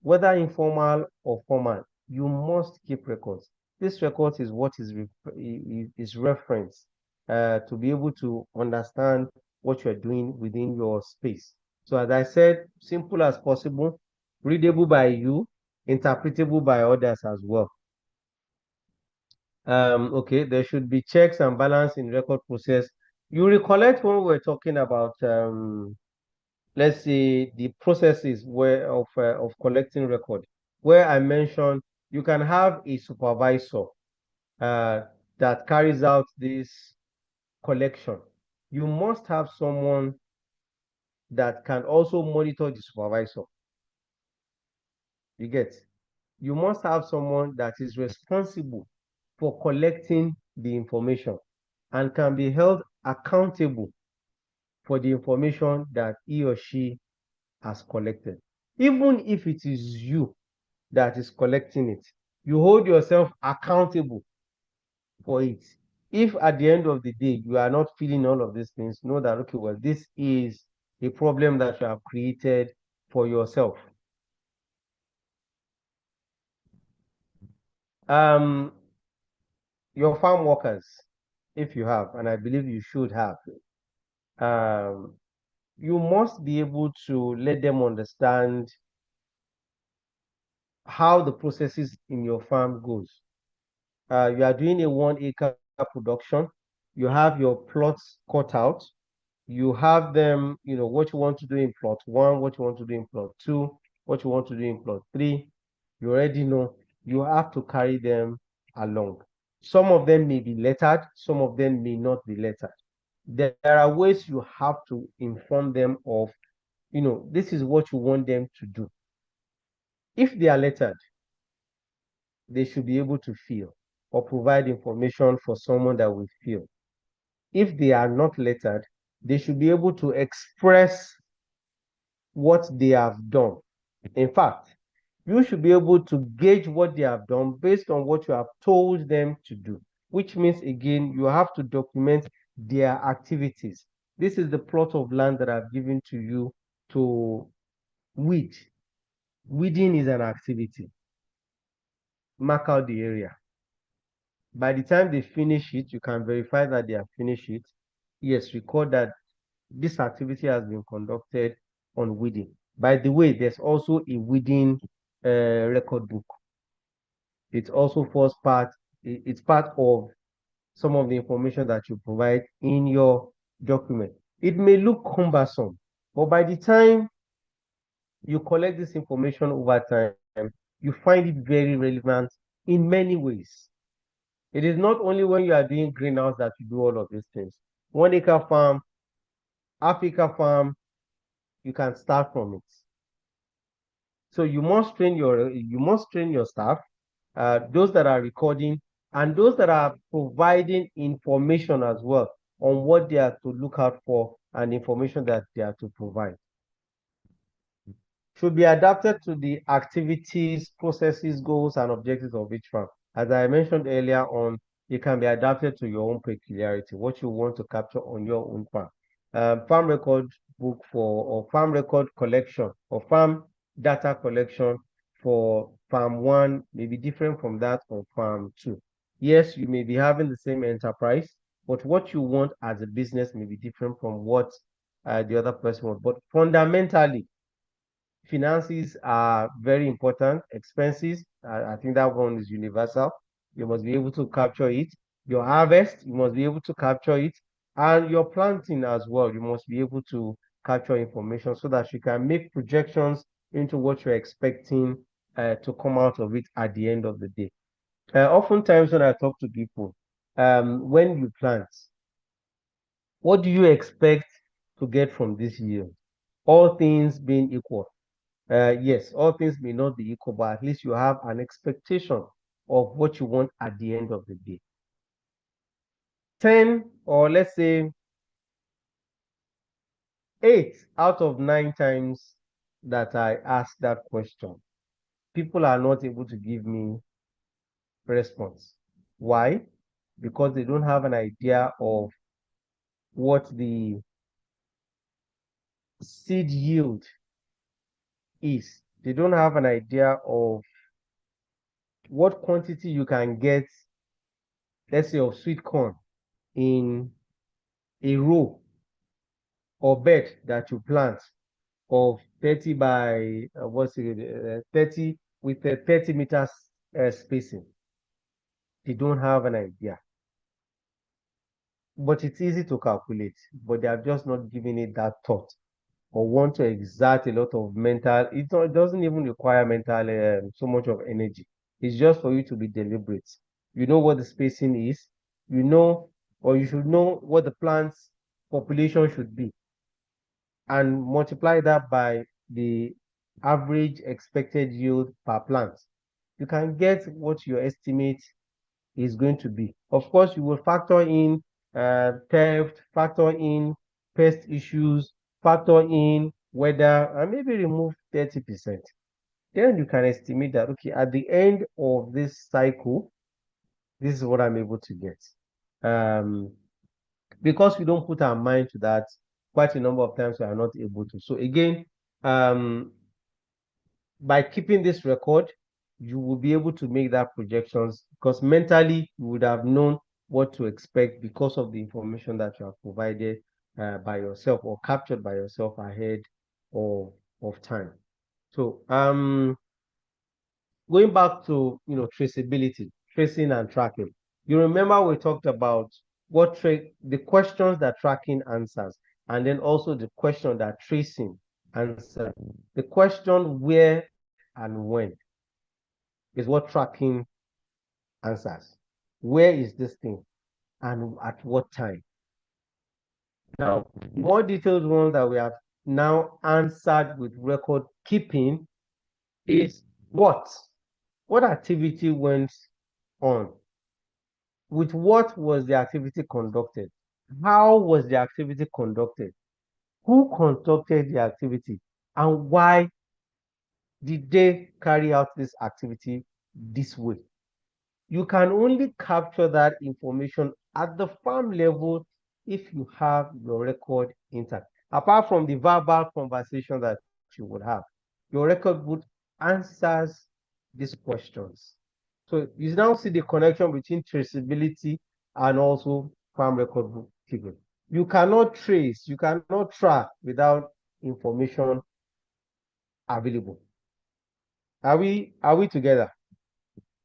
whether informal or formal. You must keep records. This record is what is reference to be able to understand what you're doing within your space. So as I said, simple as possible, readable by you, interpretable by others as well. Okay, there should be checks and balance in record process. You recollect when we were talking about let's say the processes of collecting record, where I mentioned you can have a supervisor that carries out this collection. You must have someone that can also monitor the supervisor. You get? You must have someone that is responsible for collecting the information and can be held accountable for the information that he or she has collected. Even if it is you that is collecting it, you hold yourself accountable for it. If at the end of the day you are not feeling all of these things, know that, okay, well, this is a problem that you have created for yourself. Your farm workers, if you have, and I believe you should have, you must be able to let them understand how the processes in your farm goes. You are doing a 1 acre production, you have your plots cut out, you have them, what you want to do in plot 1, what you want to do in plot 2, what you want to do in plot 3. You already know. You have to carry them along. Some of them may be lettered, some of them may not be lettered. There are ways you have to inform them of, this is what you want them to do. If they are lettered, they should be able to fill or provide information for someone that will fill. If they are not lettered, they should be able to express what they have done. In fact, you should be able to gauge what they have done based on what you have told them to do, which means, again, you have to document their activities. This is the plot of land that I've given to you to weed. Weeding is an activity. Mark out the area. By the time they finish it, you can verify that they have finished it. Yes, record that this activity has been conducted on weeding. By the way, there's also a weeding record book. It's also it's part of some of the information that you provide in your document. It may look cumbersome, but by the time you collect this information over time, you find it very relevant in many ways. It is not only when you are doing greenhouse that you do all of these things. 1 acre farm, half acre farm, you can start from it. So you must train your staff, those that are recording, and those that are providing information as well on what they are to look out for and information that they are to provide. Should be adapted to the activities, processes, goals, and objectives of each farm. As I mentioned earlier on, it can be adapted to your own peculiarity, what you want to capture on your own farm. Farm record book or farm record collection or farm data collection for farm 1 may be different from that of farm 2. Yes, you may be having the same enterprise, but what you want as a business may be different from what the other person wants. But fundamentally, finances are very important. Expenses, I think that one is universal. You must be able to capture it. Your harvest, you must be able to capture it. And your planting as well, you must be able to capture information so that you can make projections into what you're expecting to come out of it at the end of the day. Oftentimes when I talk to people, when you plant, what do you expect to get from this year? All things being equal. Yes, all things may not be equal, but at least you have an expectation of what you want at the end of the day. 10, or let's say 8 out of 9 times that I ask that question, people are not able to give me response. Why? Because they don't have an idea of what the seed yield is. They don't have an idea of what quantity you can get, let's say, of sweet corn in a row or bed that you plant of 30 by 30 with a 30 meters spacing. They don't have an idea, but it's easy to calculate, but they are just not giving it that thought or want to exert a lot of mental. It doesn't even require mental so much of energy. It's just for you to be deliberate. You know what the spacing is, you know, or you should know what the plant's population should be, and multiply that by the average expected yield per plant. You can get what your estimate is going to be. Of course, you will factor in theft, factor in pest issues, factor in weather, and maybe remove 30%. Then you can estimate that, okay, at the end of this cycle, this is what I'm able to get. Because we don't put our mind to that, quite a number of times we are not able to. So again, by keeping this record, you will be able to make that projections, because mentally you would have known what to expect because of the information that you have provided by yourself or captured by yourself ahead of time. So going back to traceability, tracing and tracking. You remember we talked about the questions that tracking answers, and then also the question that tracing answers. The question where and when is what tracking answers. Where is this thing and at what time? Now, more detailed one that we have now answered with record keeping is what activity went on? With what was the activity conducted? How was the activity conducted? Who conducted the activity? And why did they carry out this activity this way? You can only capture that information at the farm level if you have your record intact. Apart from the verbal conversation that you would have, your record book answers these questions. So you now see the connection between traceability and also farm record book keeping. You cannot trace, you cannot track without information available. Are we together?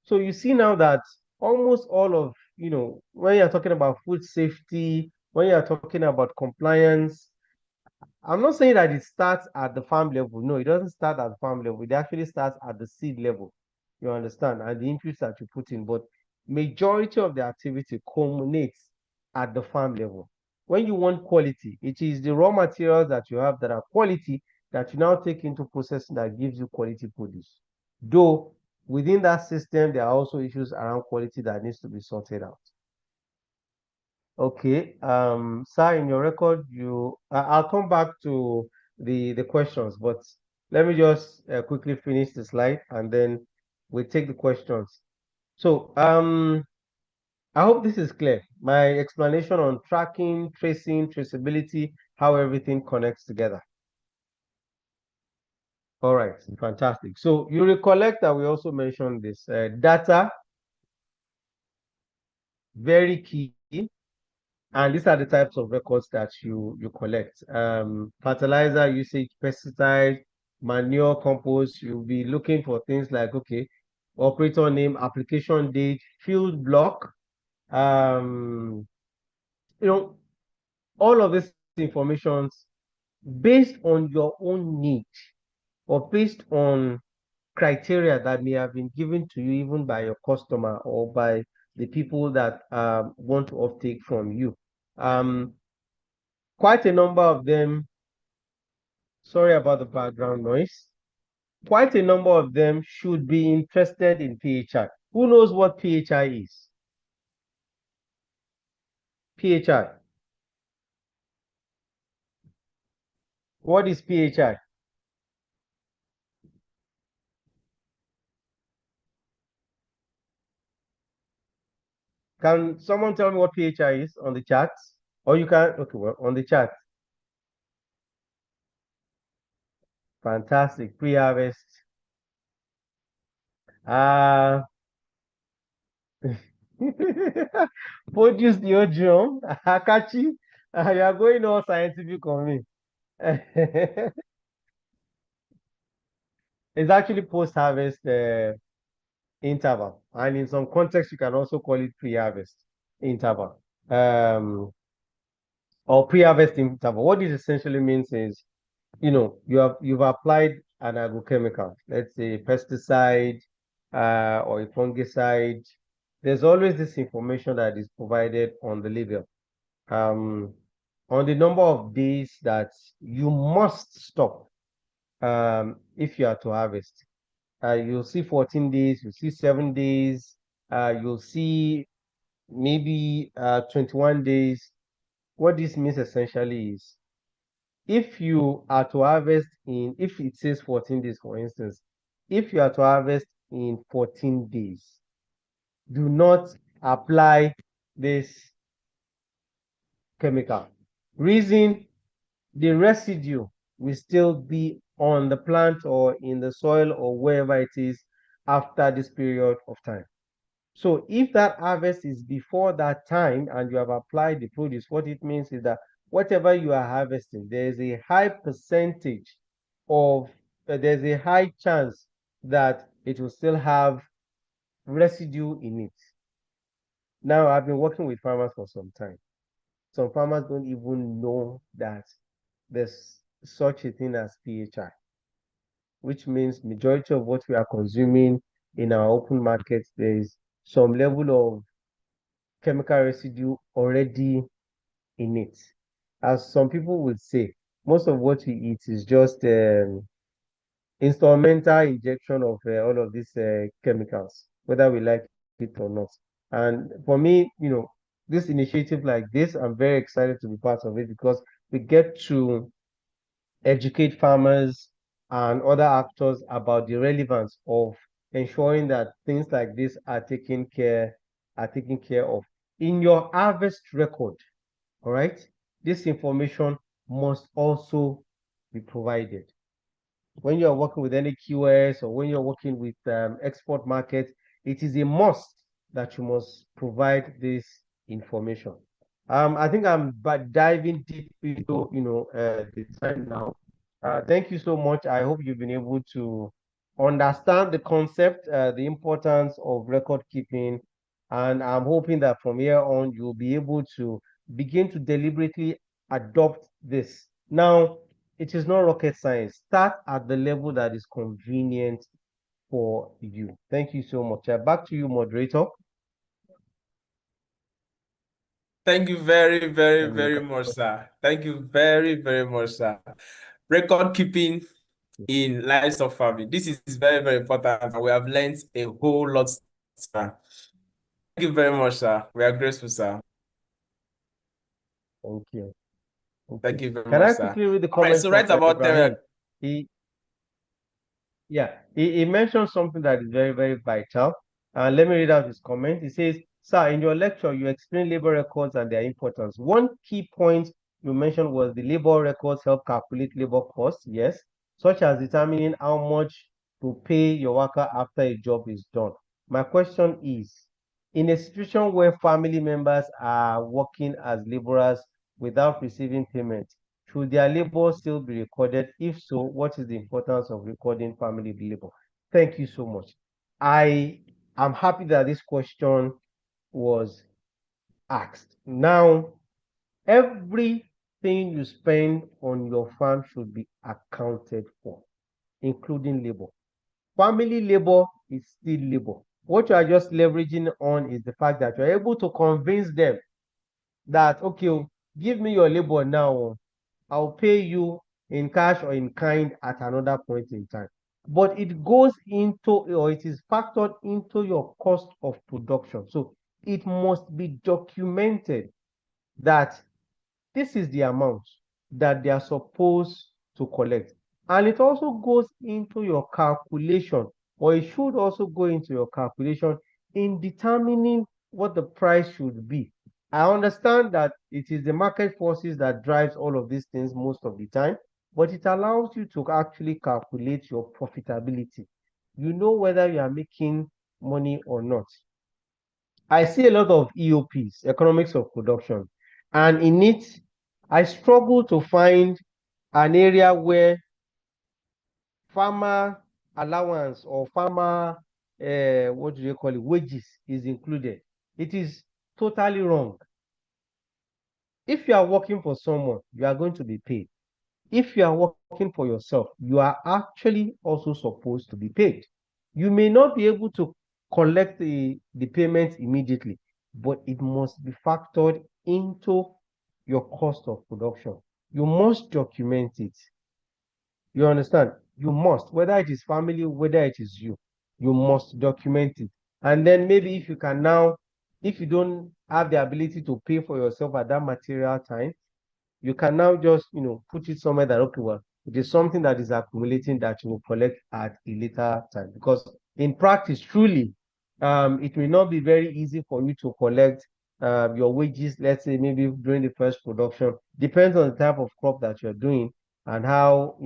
So you see now that almost all of when you're talking about food safety, when you're talking about compliance, I'm not saying that it starts at the farm level. No, it doesn't start at the farm level. It actually starts at the seed level. You understand? And the inputs that you put in. But majority of the activity culminates at the farm level. When you want quality, it is the raw materials that you have that are quality that you now take into processing that gives you quality produce. Though within that system, there are also issues around quality that needs to be sorted out. Okay, sir, in your record, I'll come back to the questions, but let me just quickly finish the slide and then we take the questions. So, I hope this is clear. My explanation on tracking, tracing, traceability, how everything connects together. All right, fantastic. So you recollect that we also mentioned this data, very key. And these are the types of records that you collect. Fertilizer usage, pesticide, manure, compost. You'll be looking for things like, okay, operator name, application date, field block. You know, all of this information based on your own need or based on criteria that may have been given to you even by your customer or by the people that want to uptake from you. Quite a number of them, sorry about the background noise, quite a number of them should be interested in PHI. Who knows what PHI is? PHI. What is PHI? Can someone tell me what PHI is on the chat? Or you can, okay, well, on the chat. Fantastic. Pre-harvest. Produce the odium. Akachi. You are going all scientific on me. It's actually post-harvest interval. And in some contexts, you can also call it pre-harvest interval. Or pre-harvest interval. What this essentially means is, you've applied an agrochemical, let's say pesticide or a fungicide. There's always this information that is provided on the label. On the number of days that you must stop if you are to harvest. You'll see 14 days, you'll see 7 days, you'll see maybe 21 days. What this means essentially is if you are to harvest if it says 14 days, for instance, if you are to harvest in 14 days, do not apply this chemical. Reason, the residue will still be on the plant or in the soil or wherever it is after this period of time. So if that harvest is before that time and you have applied the produce, what it means is that whatever you are harvesting, there's a high percentage of, there's a high chance that it will still have residue in it. Now, I've been working with farmers for some time. Some farmers don't even know that there's such a thing as PHI, which means majority of what we are consuming in our open market, there is some level of chemical residue already in it. As some people would say, most of what we eat is just instrumental injection of all of these chemicals, whether we like it or not. And for me, this initiative like this, I'm very excited to be part of it because we get to educate farmers and other actors about the relevance of ensuring that things like this are taken care of. In your harvest record, all right, this information must also be provided. When you're working with any QS or when you're working with export markets, it is a must that you must provide this information. I think I'm diving deep into the time now. Thank you so much. I hope you've been able to understand the concept, the importance of record keeping, And I'm hoping that from here on, you'll be able to begin to deliberately adopt this. Now, it is not rocket science. Start at the level that is convenient for you. Thank you so much. Back to you, moderator. Thank you very, very, And you very can- much, sir. Thank you very, very much, sir. Record keeping in livestock farming. This is very, very important. And we have learned a whole lot, sir. Thank you very much, sir. We are grateful, sir. Thank you. Thank you very Can I much, sir. quickly read the All right, comments so from right about Ibrahim? He mentioned something that is very, very vital. Let me read out his comment. He says, "Sir, in your lecture, you explained labor records and their importance. One key point you mentioned was the labor records help calculate labor costs, yes, such as determining how much to pay your worker after a job is done. My question is, in a situation where family members are working as laborers without receiving payment, should their labor still be recorded? If so, what is the importance of recording family labor?" Thank you so much. I am happy that this question was asked. Now, everything you spend on your farm should be accounted for, including labor. Family labor is still labor. What you are just leveraging on is the fact that you're able to convince them that, okay, give me your labor now, I'll pay you in cash or in kind at another point in time. But it goes into, or it is factored into your cost of production. So it must be documented that this is the amount that they are supposed to collect. And it also goes into your calculation, or it should also go into your calculation in determining what the price should be. I understand that it is the market forces that drives all of these things most of the time, but it allows you to actually calculate your profitability. You know whether you are making money or not. I see a lot of EOPs, economics of production, and in it, I struggle to find an area where farmer allowance or farmer, what do you call it, wages is included. It is totally wrong. If you are working for someone, you are going to be paid. If you are working for yourself, you are actually also supposed to be paid. You may not be able to collect the payment immediately, but it must be factored into your cost of production. You must document it. You understand? You must, whether it is family, whether it is you must document it. And then maybe if you can now, if you don't have the ability to pay for yourself at that material time, you can now just, put it somewhere that, okay, well, it is something that is accumulating that you will collect at a later time. Because in practice, truly, it may not be very easy for you to collect your wages, let's say maybe during the first production. Depends on the type of crop that you're doing and how,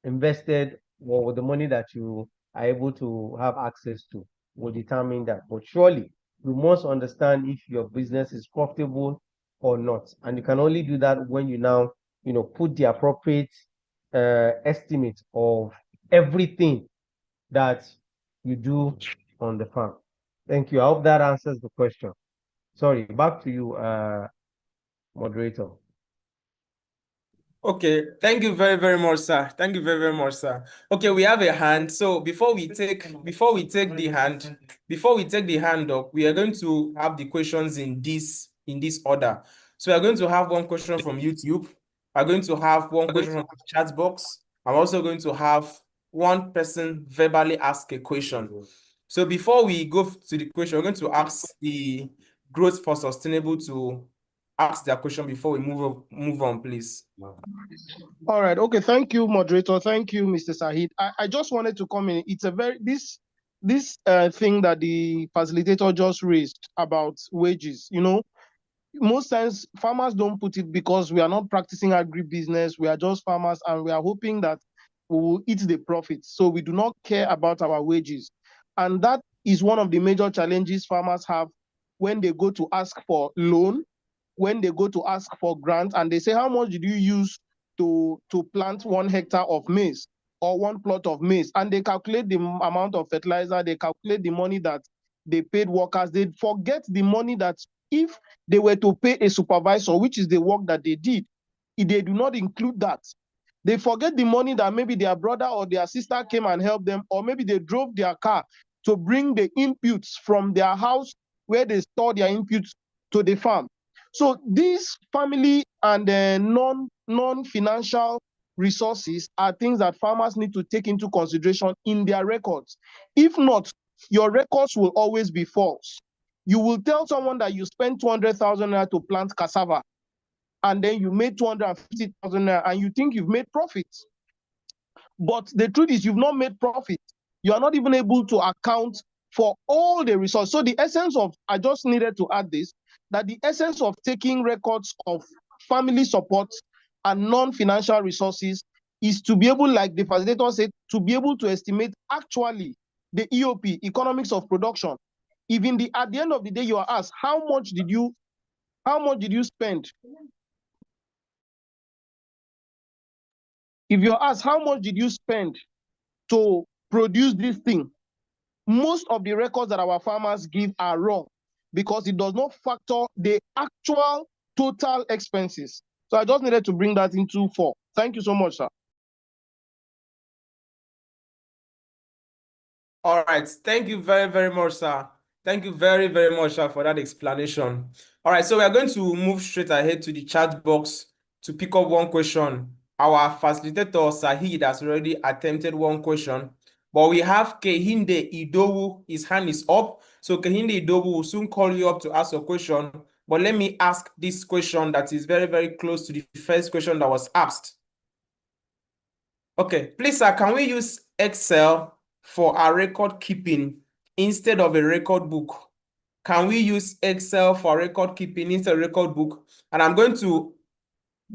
invested or the money that you are able to have access to will determine that. But surely you must understand if your business is profitable or not. And you can only do that when you now, put the appropriate estimate of everything that you do on the farm. Thank you. I hope that answers the question. Sorry, back to you, moderator. Okay, thank you very, very much, sir. Thank you very, very much, sir. Okay, we have a hand. So before we take the hand up, we are going to have the questions in this order. So we are going to have one question from YouTube. We are going to have one question from the chat box. I'm also going to have one person verbally ask a question. So before we go to the question, we're going to ask the Growth for Sustainable to ask their question before we move on, please. All right. Okay. Thank you, moderator. Thank you, Mr. Sahid. I just wanted to come in. It's a very this thing that the facilitator just raised about wages. Most times farmers don't put it because we are not practicing agribusiness. We are just farmers, and we are hoping that we will eat the profits. So we do not care about our wages, and that is one of the major challenges farmers have when they go to ask for loan, when they go to ask for grant, and they say, how much did you use to plant 1 hectare of maize or 1 plot of maize? And they calculate the amount of fertilizer, they calculate the money that they paid workers. They forget the money that if they were to pay a supervisor, which is the work that they did, they do not include that. They forget the money that maybe their brother or their sister came and helped them, or maybe they drove their car to bring the inputs from their house where they store their inputs to the farm. So these family and non-financial resources are things that farmers need to take into consideration in their records. If not, your records will always be false. You will tell someone that you spent 200,000 naira to plant cassava, and then you made 250,000 naira, and you think you've made profits. But the truth is, you've not made profit. You are not even able to account for all the resources. So the essence of, I just needed to add this, that the essence of taking records of family support and non-financial resources is to be able, like the facilitator said, to be able to estimate actually the EOP, economics of production. Even at the end of the day, you are asked, how much did you spend? If you're asked, how much did you spend to produce this thing? Most of the records that our farmers give are wrong because it does not factor the actual total expenses. So I just needed to bring that into fore. Thank you so much, sir. All right. Thank you very, very much, sir. Thank you very, very much, sir, for that explanation. All right. So we are going to move straight ahead to the chat box to pick up one question. Our facilitator, Sahid, has already attempted one question, but we have Kehinde Idowu. His hand is up. So Kehinde Idowu will soon call you up to ask a question. But let me ask this question that is very, very close to the first question that was asked. Okay, please, sir, can we use Excel for our record keeping instead of a record book? Can we use Excel for record keeping instead of record book? And I'm going to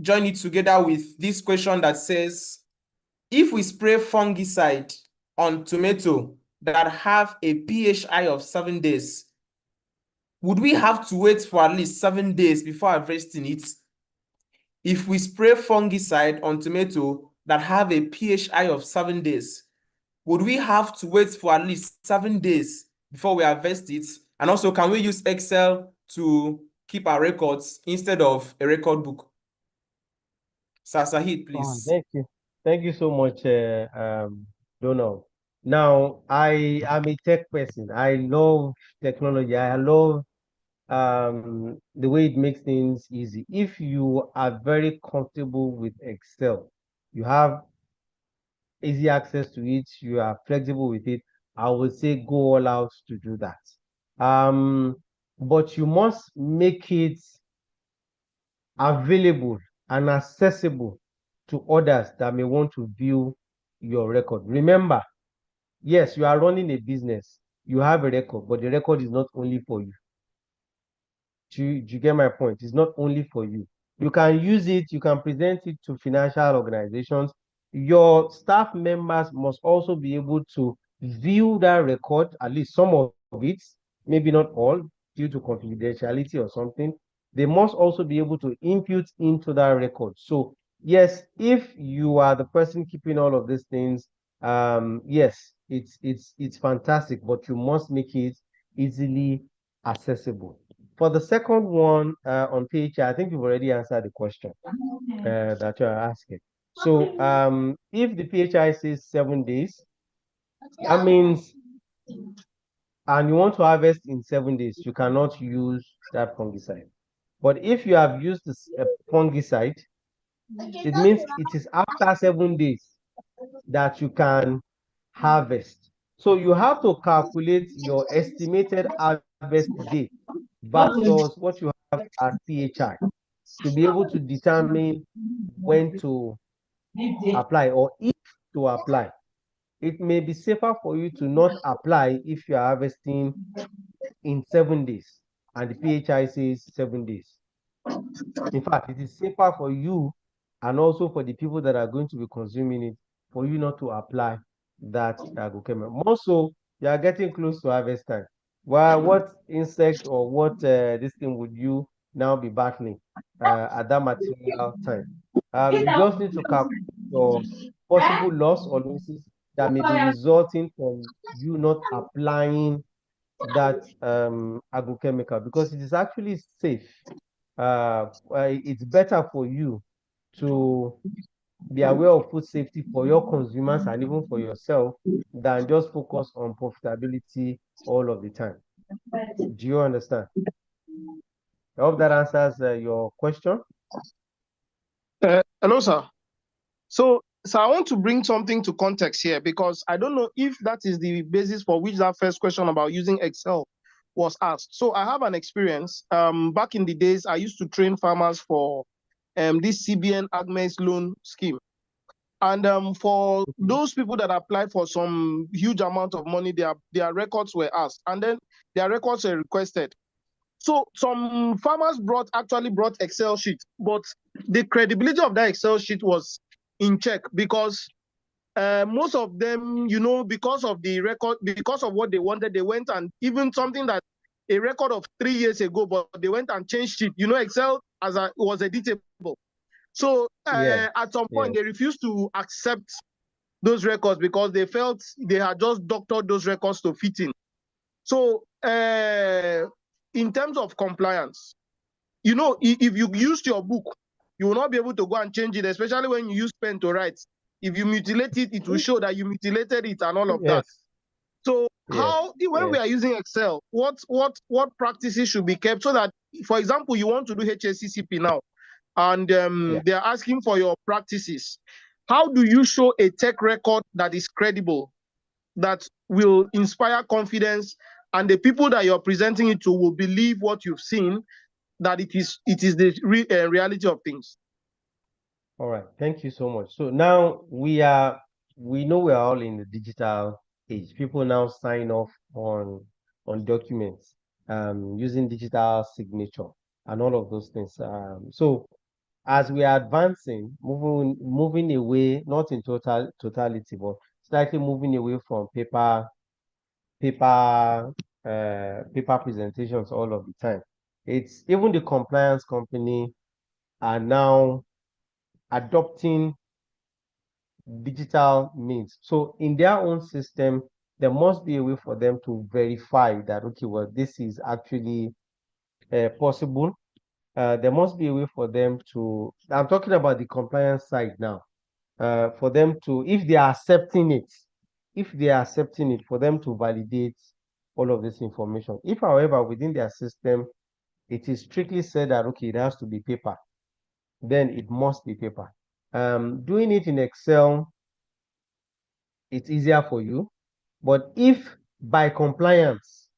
join it together with this question that says, if we spray fungicide on tomato that have a pHI of 7 days, would we have to wait for at least 7 days before harvesting it? If we spray fungicide on tomato that have a pHI of 7 days, would we have to wait for at least 7 days before we harvest it? And also, can we use Excel to keep our records instead of a record book? Sir Sahid, please. Thank you. Thank you so much, Donald. Now, I am a tech person. I love technology. I love the way it makes things easy. If you are very comfortable with Excel, you have easy access to it, you are flexible with it, I would say go all out to do that. But you must make it available and accessible to others that may want to view your record. Remember, yes, you are running a business, you have a record, but the record is not only for you. Do you get my point? It's not only for you. You can use it, you can present it to financial organizations. Your staff members must also be able to view that record, at least some of it, maybe not all, due to confidentiality or something. They must also be able to input into that record. So yes, if you are the person keeping all of these things, yes, it's fantastic, but you must make it easily accessible. For the second one on PHI, I think you've already answered the question that you're asking. So if the PHI says 7 days, that means, and you want to harvest in 7 days, you cannot use that fungicide. But if you have used this fungicide, it means it is after 7 days that you can harvest. So you have to calculate your estimated harvest date versus what you have at PHI to be able to determine when to apply or if to apply. It may be safer for you to not apply if you are harvesting in 7 days and the PHI says 7 days. In fact, it is safer for you and also for the people that are going to be consuming it for you not to apply that agrochemical. More so, you are getting close to harvest time. Well, what insect or what this thing would you now be battling at that material time? You just need to calculate your possible loss or losses that may be resulting from you not applying that agrochemical because it is actually safe. It's better for you to be aware of food safety for your consumers and even for yourself than just focus on profitability all of the time. Do you understand? I hope that answers your question. Hello, sir. So I want to bring something to context here because I don't know if that is the basis for which that first question about using Excel was asked. So I have an experience. Back in the days, I used to train farmers for this CBN AgMes loan scheme. And for those people that applied for some huge amount of money, their records were asked, and then their records were requested. So some farmers actually brought Excel sheets, but the credibility of that Excel sheet was in check because most of them, because of the record, because of what they wanted, they went and even something that a record of 3 years ago, but they went and changed it. Excel was editable. So at some point, they refused to accept those records because they felt they had just doctored those records to fit in. So in terms of compliance, if you used your book, you will not be able to go and change it, especially when you use pen to write. If you mutilate it, it will show that you mutilated it and all of that. So when we are using Excel, what practices should be kept so that, for example, you want to do HACCP now, and they are asking for your practices. How do you show a tech record that is credible, that will inspire confidence, and the people that you're presenting it to will believe what you've seen, that it is the reality of things? All right, thank you so much. So now we know we are all in the digital age. People now sign off on documents using digital signature and all of those things. So as we are advancing, moving away, not in totality, but slightly moving away from paper presentations all of the time. It's even the compliance company are now adopting digital means. So in their own system, there must be a way for them to verify that, okay, well, this is actually possible. There must be a way for them to, I'm talking about the compliance side now, for them to, if they are accepting it, for them to validate all of this information. If, however, within their system, it is strictly said that, okay, it has to be paper, then it must be paper. Doing it in Excel, it's easier for you. But if by compliance,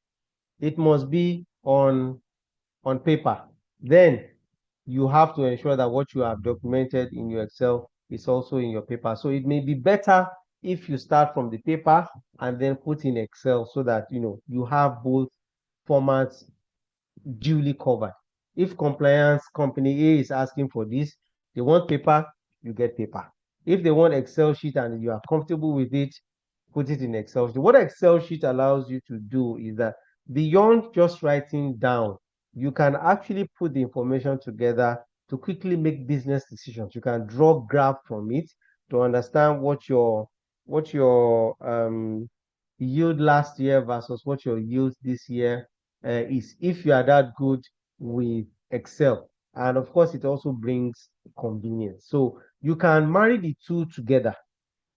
it must be on paper, then you have to ensure that what you have documented in your Excel is also in your paper. So it may be better if you start from the paper and then put in Excel so that you have both formats duly covered. If compliance company A is asking for this, they want paper, you get paper. If they want Excel sheet and you are comfortable with it, put it in Excel sheet. What Excel sheet allows you to do is that beyond just writing down, you can actually put the information together to quickly make business decisions. You can draw graph from it to understand what your yield last year versus what your yield this year is, if you are that good with Excel. And of course, it also brings convenience. So you can marry the two together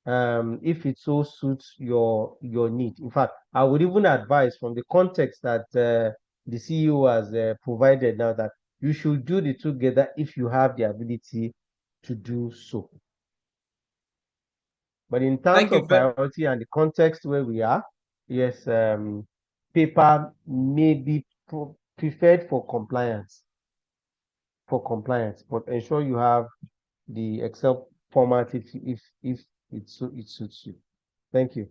if it so suits your need. In fact, I would even advise, from the context that the CEO has provided now, that you should do the two together if you have the ability to do so. But in terms of priority and the context where we are, yes, paper may be preferred for compliance. But ensure you have the Excel format if it suits you. Thank you.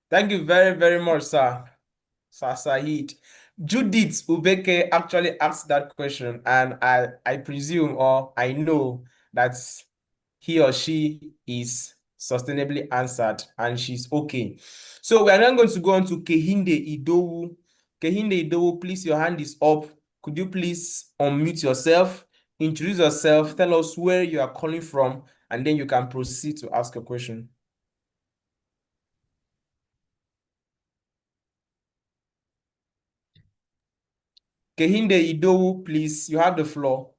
Thank you very, very much, sir. Sir Saheed. Judith Ubeke actually asked that question, and I presume, or I know, that he or she is sustainably answered and she's okay. So we are now going to go on to Kehinde Idowu. Kehinde Idowu, please, your hand is up. Could you please unmute yourself, introduce yourself, tell us where you are calling from, and then you can proceed to ask a question. Kehinde Idowu, please, you have the floor.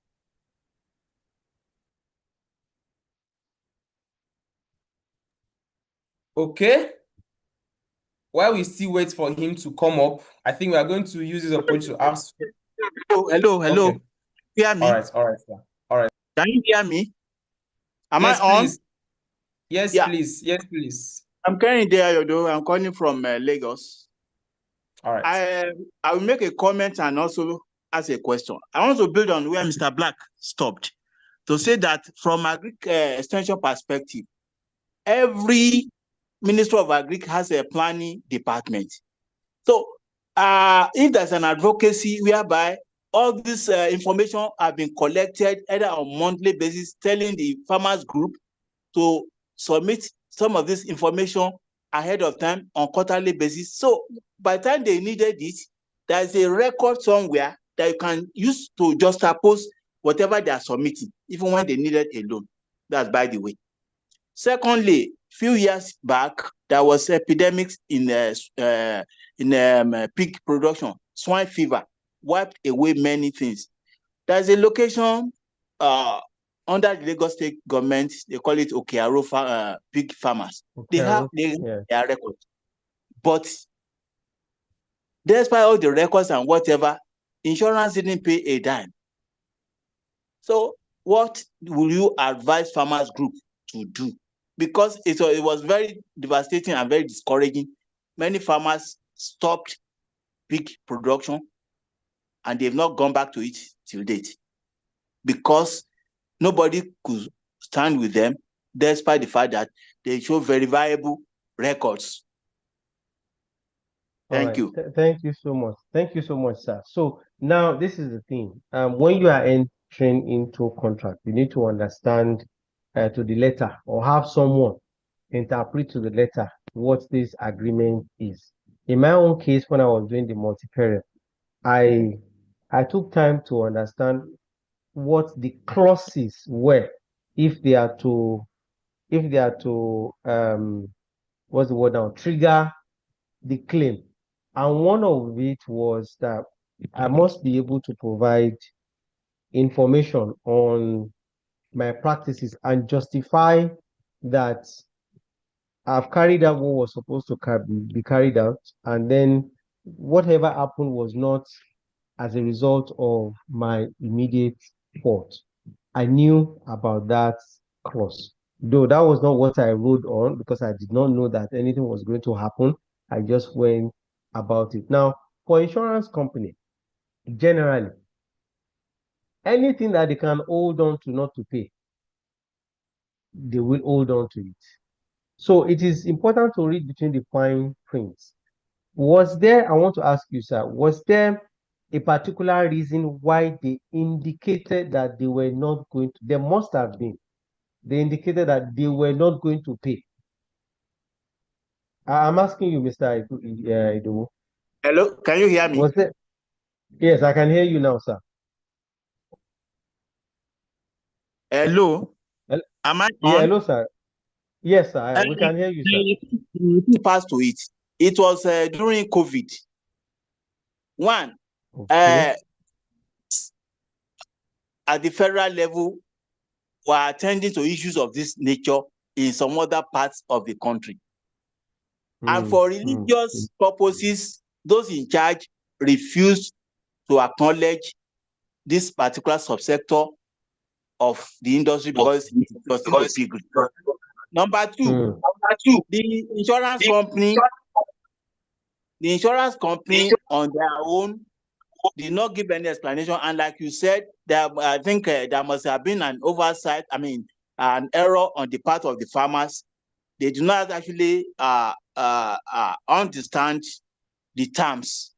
Okay. While we still wait for him to come up, I think we are going to use this opportunity to ask. Hello. Okay. Hear me? All right, sir. All right. Can you hear me? Am Yes, I on? please. Yes, Yeah. please. Yes, please. I'm Kehinde Ayodo. I'm calling from Lagos. All right. I will make a comment and also ask a question. I want to build on where Mr. Black stopped to say that from agri extension perspective, every Minister of Agri has a planning department. So if there's an advocacy whereby all this information have been collected either on monthly basis, telling the farmers group to submit some of this information ahead of time on quarterly basis. So by the time they needed it, there's a record somewhere that you can use to juxtapose whatever they are submitting, even when they needed a loan. That's by the way. Secondly, few years back, there was epidemics in pig production. Swine fever wiped away many things. There's a location under the Lagos State government, they call it Okearo pig farmers. They have their records. But despite all the records and whatever, insurance didn't pay a dime. So what will you advise farmers group to do? Because it was very devastating and very discouraging. Many farmers stopped pig production and they've not gone back to it till date because nobody could stand with them despite the fact that they show verifiable records. Thank you. Thank you so much. Thank you so much, sir. So now this is the thing. When you are entering into a contract, you need to understand to the letter or have someone interpret to the letter what this agreement is. In my own case, when I was doing the multi-parent, I took time to understand what the clauses were if they are to what's the word now, trigger the claim. And one of it was that I must be able to provide information on my practices and justify that I've carried out what was supposed to be carried out, and then whatever happened was not as a result of my immediate fault. I knew about that clause, though that was not what I wrote on because I did not know that anything was going to happen. I just went about it. Now, for insurance company, generally, anything that they can hold on to not to pay, they will hold on to it. So it is important to read between the fine print. Was there, I want to ask you, sir, was there a particular reason why they indicated that they were not going to? There must have been. They indicated that they were not going to pay. I'm asking you, Mr. Idowu. Hello, can you hear me? Was there? Yes, I can hear you now, sir. Hello? Am I on? Yeah, hello, sir. Yes, sir. We can hear you, sir. Pass to it. It was during COVID. One, Okay. At the federal level, were attending to issues of this nature in some other parts of the country. And for religious purposes, those in charge refused to acknowledge this particular subsector of the industry because it was big. Number two, the insurance company on their own did not give any explanation. And like you said, I think there must have been an oversight, an error on the part of the farmers. They do not actually understand the terms.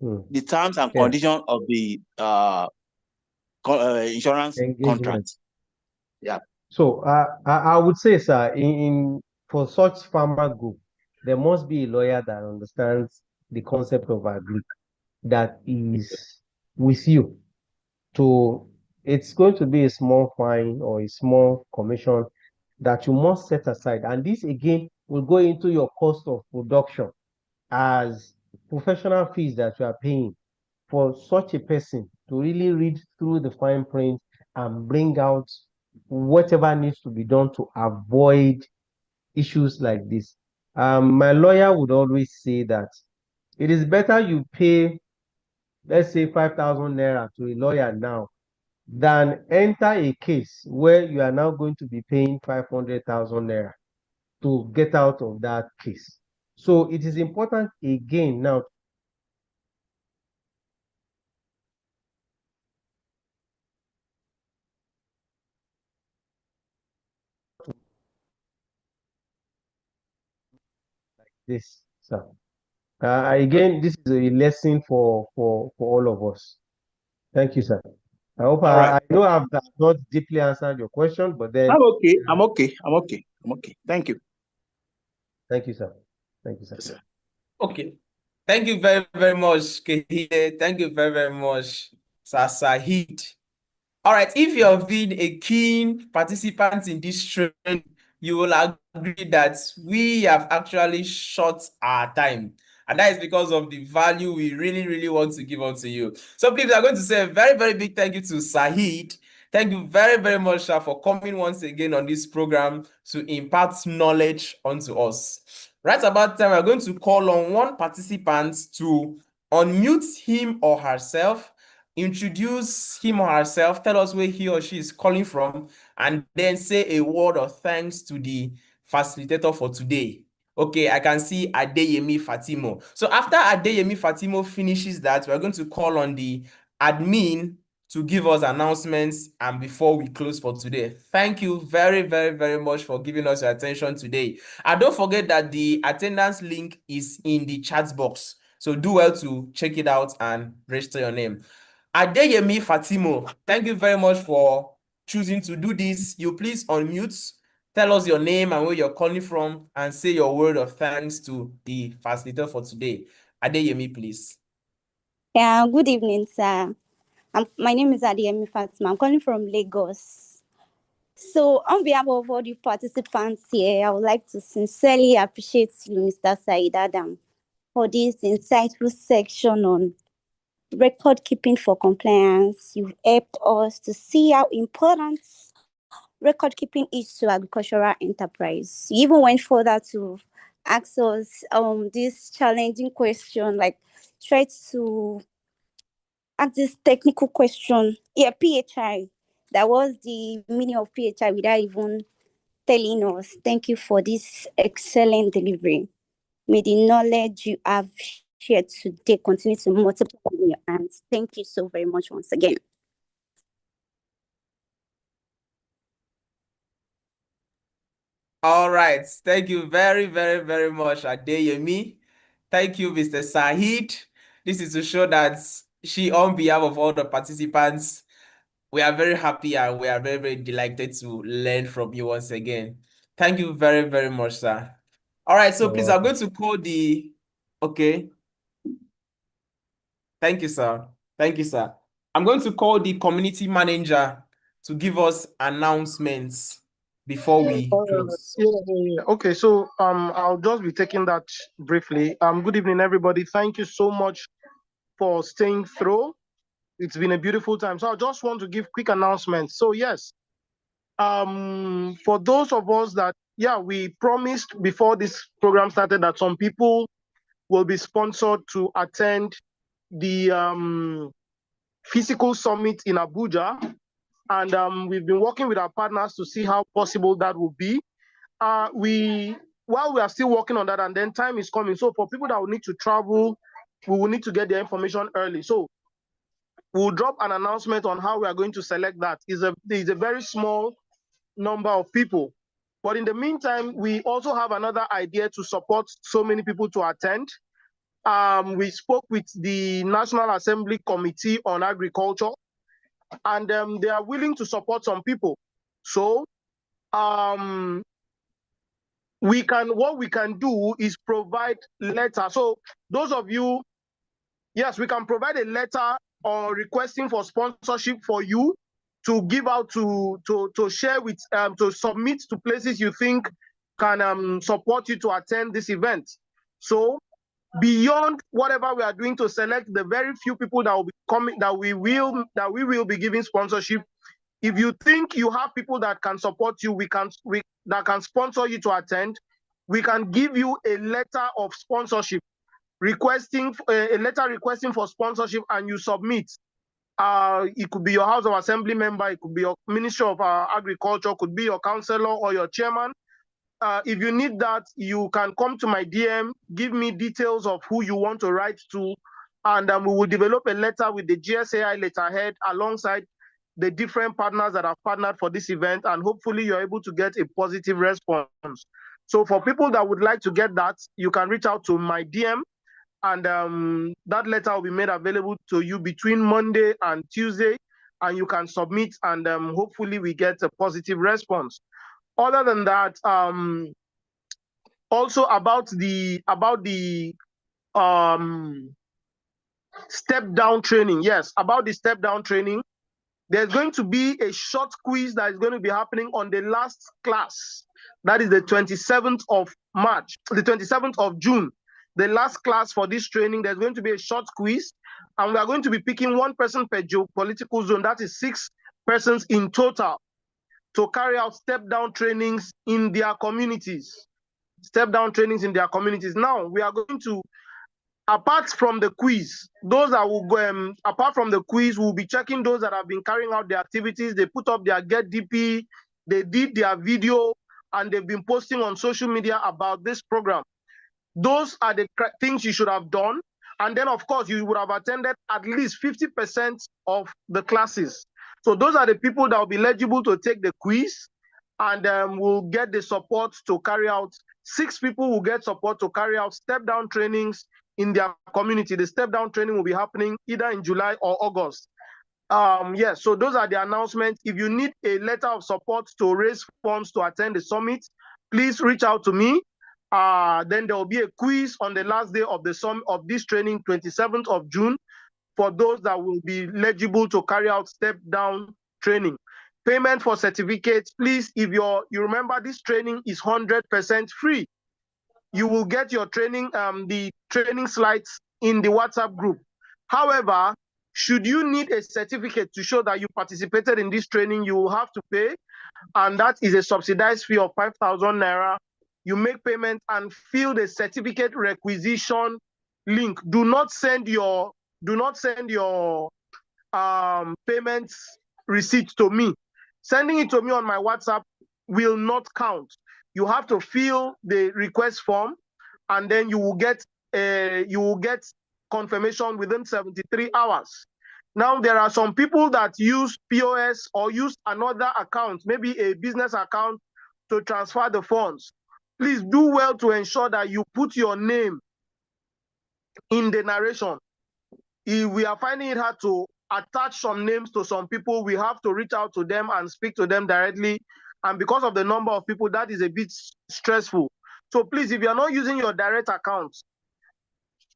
The terms and conditions of the insurance contract. Yeah. So I would say, sir, for such farmer group, there must be a lawyer that understands the concept of agri, that is with you. It's going to be a small fine or a small commission that you must set aside. And this again will go into your cost of production as professional fees that you are paying for such a person to really read through the fine print and bring out whatever needs to be done to avoid issues like this. My lawyer would always say that it is better you pay, let's say, 5,000 naira to a lawyer now than enter a case where you are now going to be paying 500,000 naira to get out of that case. So it is important again now this, sir. Again, this is a lesson for all of us. Thank you, sir. I hope All right. I know I've not deeply answered your question, but then I'm okay. I'm okay. I'm okay. I'm okay. Thank you. thank you, sir. Thank you, sir. Yes, sir. Okay. Thank you very, very much, Kehinde. Thank you very, very much, Sir Saheed. All right, if you have been a keen participant in this training, you will agree that we have actually short our time. And that is because of the value we really, really want to give unto you. So please, I'm going to say a very, very big thank you to Saheed. Thank you very, very much, sir, for coming once again on this program to impart knowledge onto us. Right about time, we're going to call on one participant to unmute him or herself, introduce him or herself, tell us where he or she is calling from, and then say a word of thanks to the facilitator for today. Okay, I can see Adeyemi Fatimo. So after Adeyemi Fatimo finishes that, we're going to call on the admin to give us announcements and before we close for today. Thank you very, very, very much for giving us your attention today. And don't forget that the attendance link is in the chat box. So do well to check it out and register your name. Adeyemi Fatimo, thank you very much for choosing to do this. You please unmute, tell us your name and where you're calling from, and say your word of thanks to the facilitator for today. Adeyemi, please. Yeah, good evening, sir. My name is Adeyemi Fatima. I'm calling from Lagos. So, on behalf of all the participants here, I would like to sincerely appreciate you, Mr. Said Adam, for this insightful section on record keeping for compliance. You've helped us to see how important record keeping is to agricultural enterprise. You even went further to ask us this challenging question, like try to ask this technical question. Yeah, PHI. That was the meaning of PHI without even telling us. Thank you for this excellent delivery. May the knowledge you have shared today continue to multiply in your hands. Thank you so very much once again. All right. Thank you very, very, very much, Adeyemi. Thank you, Mr. Saheed. This is to show that on behalf of all the participants, we are very happy and we are very, very delighted to learn from you once again. Thank you very, very much, sir. All right, so please, I'm going to call the... Okay. Thank you, sir. Thank you, sir. I'm going to call the community manager to give us announcements before we close. Yeah. Okay, so I'll just be taking that briefly. Good evening, everybody. Thank you so much for staying through. It's been a beautiful time. So I just want to give quick announcements. So yes, for those of us that, we promised before this program started that some people will be sponsored to attend the physical summit in Abuja. And we've been working with our partners to see how possible that will be. While we are still working on that, and then time is coming. So for people that will need to travel, we will need to get their information early. So we'll drop an announcement on how we are going to select that. It's a very small number of people. But in the meantime, we also have another idea to support so many people to attend. We spoke with the National Assembly Committee on Agriculture, and they are willing to support some people. So what we can do is provide letter. So those of you, yes, we can provide a letter or requesting for sponsorship for you to give out to share with, to submit to places you think can support you to attend this event. So beyond whatever we are doing to select the very few people that will be coming, that we will be giving sponsorship. If you think you have people that can support you, that can sponsor you to attend, we can give you a letter of sponsorship requesting a letter requesting for sponsorship, and you submit. It could be your House of Assembly member, it could be your Ministry of Agriculture, could be your councillor or your chairman. If you need that, you can come to my DM, give me details of who you want to write to, and we will develop a letter with the GSAI letterhead alongside the different partners that have partnered for this event, and hopefully you're able to get a positive response. So for people that would like to get that, you can reach out to my DM, and that letter will be made available to you between Monday and Tuesday, and you can submit, and hopefully we get a positive response. Other than that, also about the step down training. Yes, about the step down training, there's going to be a short quiz that is going to be happening on the last class. That is the 27th of March, the 27th of June, the last class for this training. There's going to be a short quiz, and we are going to be picking one person per geopolitical zone. That is 6 persons in total, to carry out step down trainings in their communities. Step down trainings in their communities. Now we are going to, apart from the quiz, those that will go, apart from the quiz, we'll be checking those that have been carrying out their activities. They put up their Get DP, they did their video, and they've been posting on social media about this program. Those are the things you should have done. And then, of course, you would have attended at least 50% of the classes. So those are the people that will be eligible to take the quiz, and will get the support to carry out. 6 people will get support to carry out step down trainings in their community. The step down training will be happening either in July or August. Yes, so those are the announcements. If you need a letter of support to raise funds to attend the summit, please reach out to me. Then there will be a quiz on the last day of the summit of this training, 27th of June, for those that will be eligible to carry out step down training. Payment for certificates, please, if you remember, this training is 100% free. You will get your training, the training slides in the WhatsApp group. However, should you need a certificate to show that you participated in this training, you will have to pay, and that is a subsidized fee of 5,000 Naira. You make payment and fill the certificate requisition link. Do not send your payment receipt to me. Sending it to me on my WhatsApp will not count. You have to fill the request form, and then you will get confirmation within 73 hours. Now, there are some people that use POS or use another account, maybe a business account, to transfer the funds. Please do well to ensure that you put your name in the narration. If we are finding it hard to attach some names to some people, we have to reach out to them and speak to them directly. And because of the number of people, that is a bit stressful. So please, if you are not using your direct account,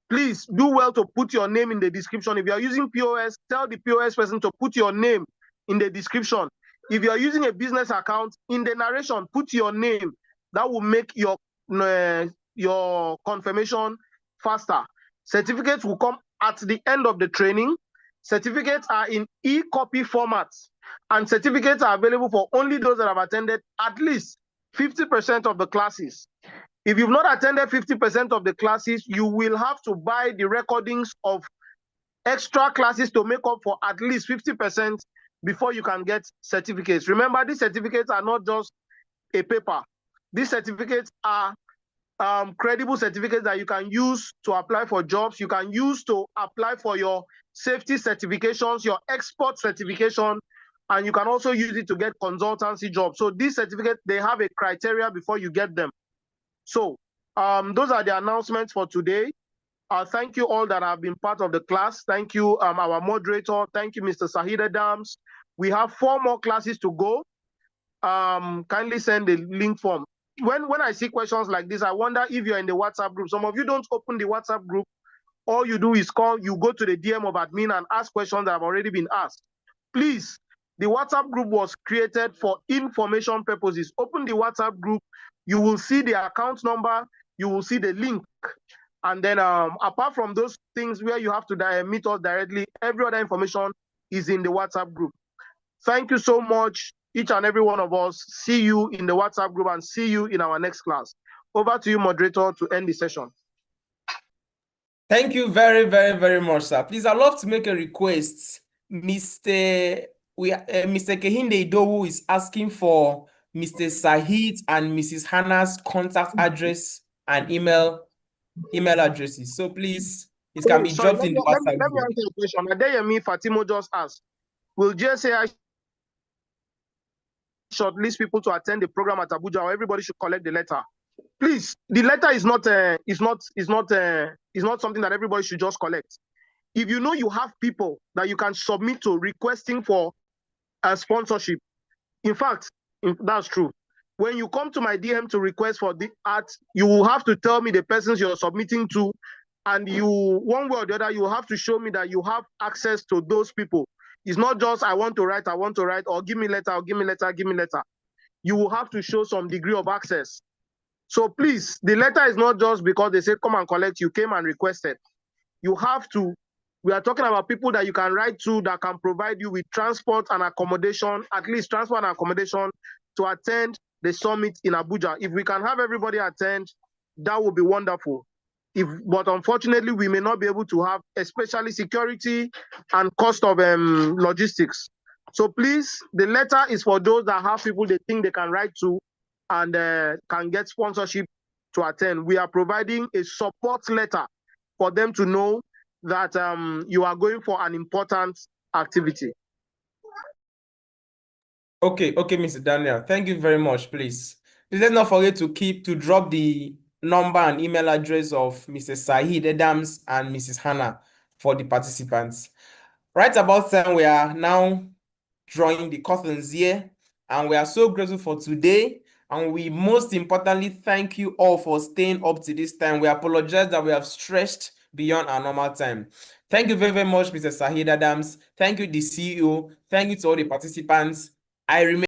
please do well to put your name in the description. If you are using POS, tell the POS person to put your name in the description. If you are using a business account, in the narration, put your name. That will make your confirmation faster. Certificates will come at the end of the training. Certificates are in e-copy formats, and certificates are available for only those that have attended at least 50% of the classes. If you've not attended 50% of the classes, you will have to buy the recordings of extra classes to make up for at least 50% before you can get certificates. Remember, these certificates are not just a paper. These certificates are credible certificates that you can use to apply for jobs. You can use to apply for your safety certifications, your export certification, and you can also use it to get consultancy jobs. So these certificates, they have a criteria before you get them. So those are the announcements for today. Thank you all that have been part of the class. Thank you, our moderator. Thank you, Mr. Sahid Adams. We have 4 more classes to go. Kindly send the link form. When I see questions like this, I wonder if you're in the WhatsApp group. Some of you don't open the WhatsApp group. All you do is you go to the DM of admin and ask questions that have already been asked. Please, the WhatsApp group was created for information purposes. Open the WhatsApp group. You will see the account number. You will see the link. And then apart from those things where you have to meet us directly, every other information is in the WhatsApp group. Thank you so much, each and every one of us. See you in the WhatsApp group and see you in our next class. Over to you, moderator, to end the session. Thank you very, very, very much, sir. Please, I'd love to make a request. Mr. Kehinde Idowu is asking for Mr. Saheed and Mrs. Hannah's contact address and email addresses. So please, it can be dropped in the WhatsApp Let me group. answer your question. Adeyemi Fatimo just asked, will JSAI shortlist people to attend the program at Abuja, or everybody should collect the letter? Please, the letter is not something that everybody should just collect. If you know you have people that you can submit to requesting for a sponsorship, in fact, that's true. When you come to my DM to request for the art, you will have to tell me the persons you're submitting to, and you, one way or the other, you have to show me that you have access to those people. It's not just I want to write, or give me letter, or give me letter, give me letter. You will have to show some degree of access. So please, the letter is not just because they say come and collect, you came and requested. You have to, we are talking about people that you can write to that can provide you with transport and accommodation, at least transport and accommodation to attend the summit in Abuja. If we can have everybody attend, that would be wonderful. But unfortunately, we may not be able to have, especially security and cost of logistics. So please, the letter is for those that have people they think they can write to and can get sponsorship to attend. We are providing a support letter for them to know that you are going for an important activity. Okay, Mr. Daniel. Thank you very much, please. Please let's not forget to drop the number and email address of Mr. Saheed Adams and Mrs. Hannah for the participants. Right about time, we are now drawing the curtains here, and we are so grateful for today. And we most importantly thank you all for staying up to this time. We apologize that we have stretched beyond our normal time. Thank you very, very much, Mr. Saheed Adams. Thank you, the CEO. Thank you to all the participants. I remain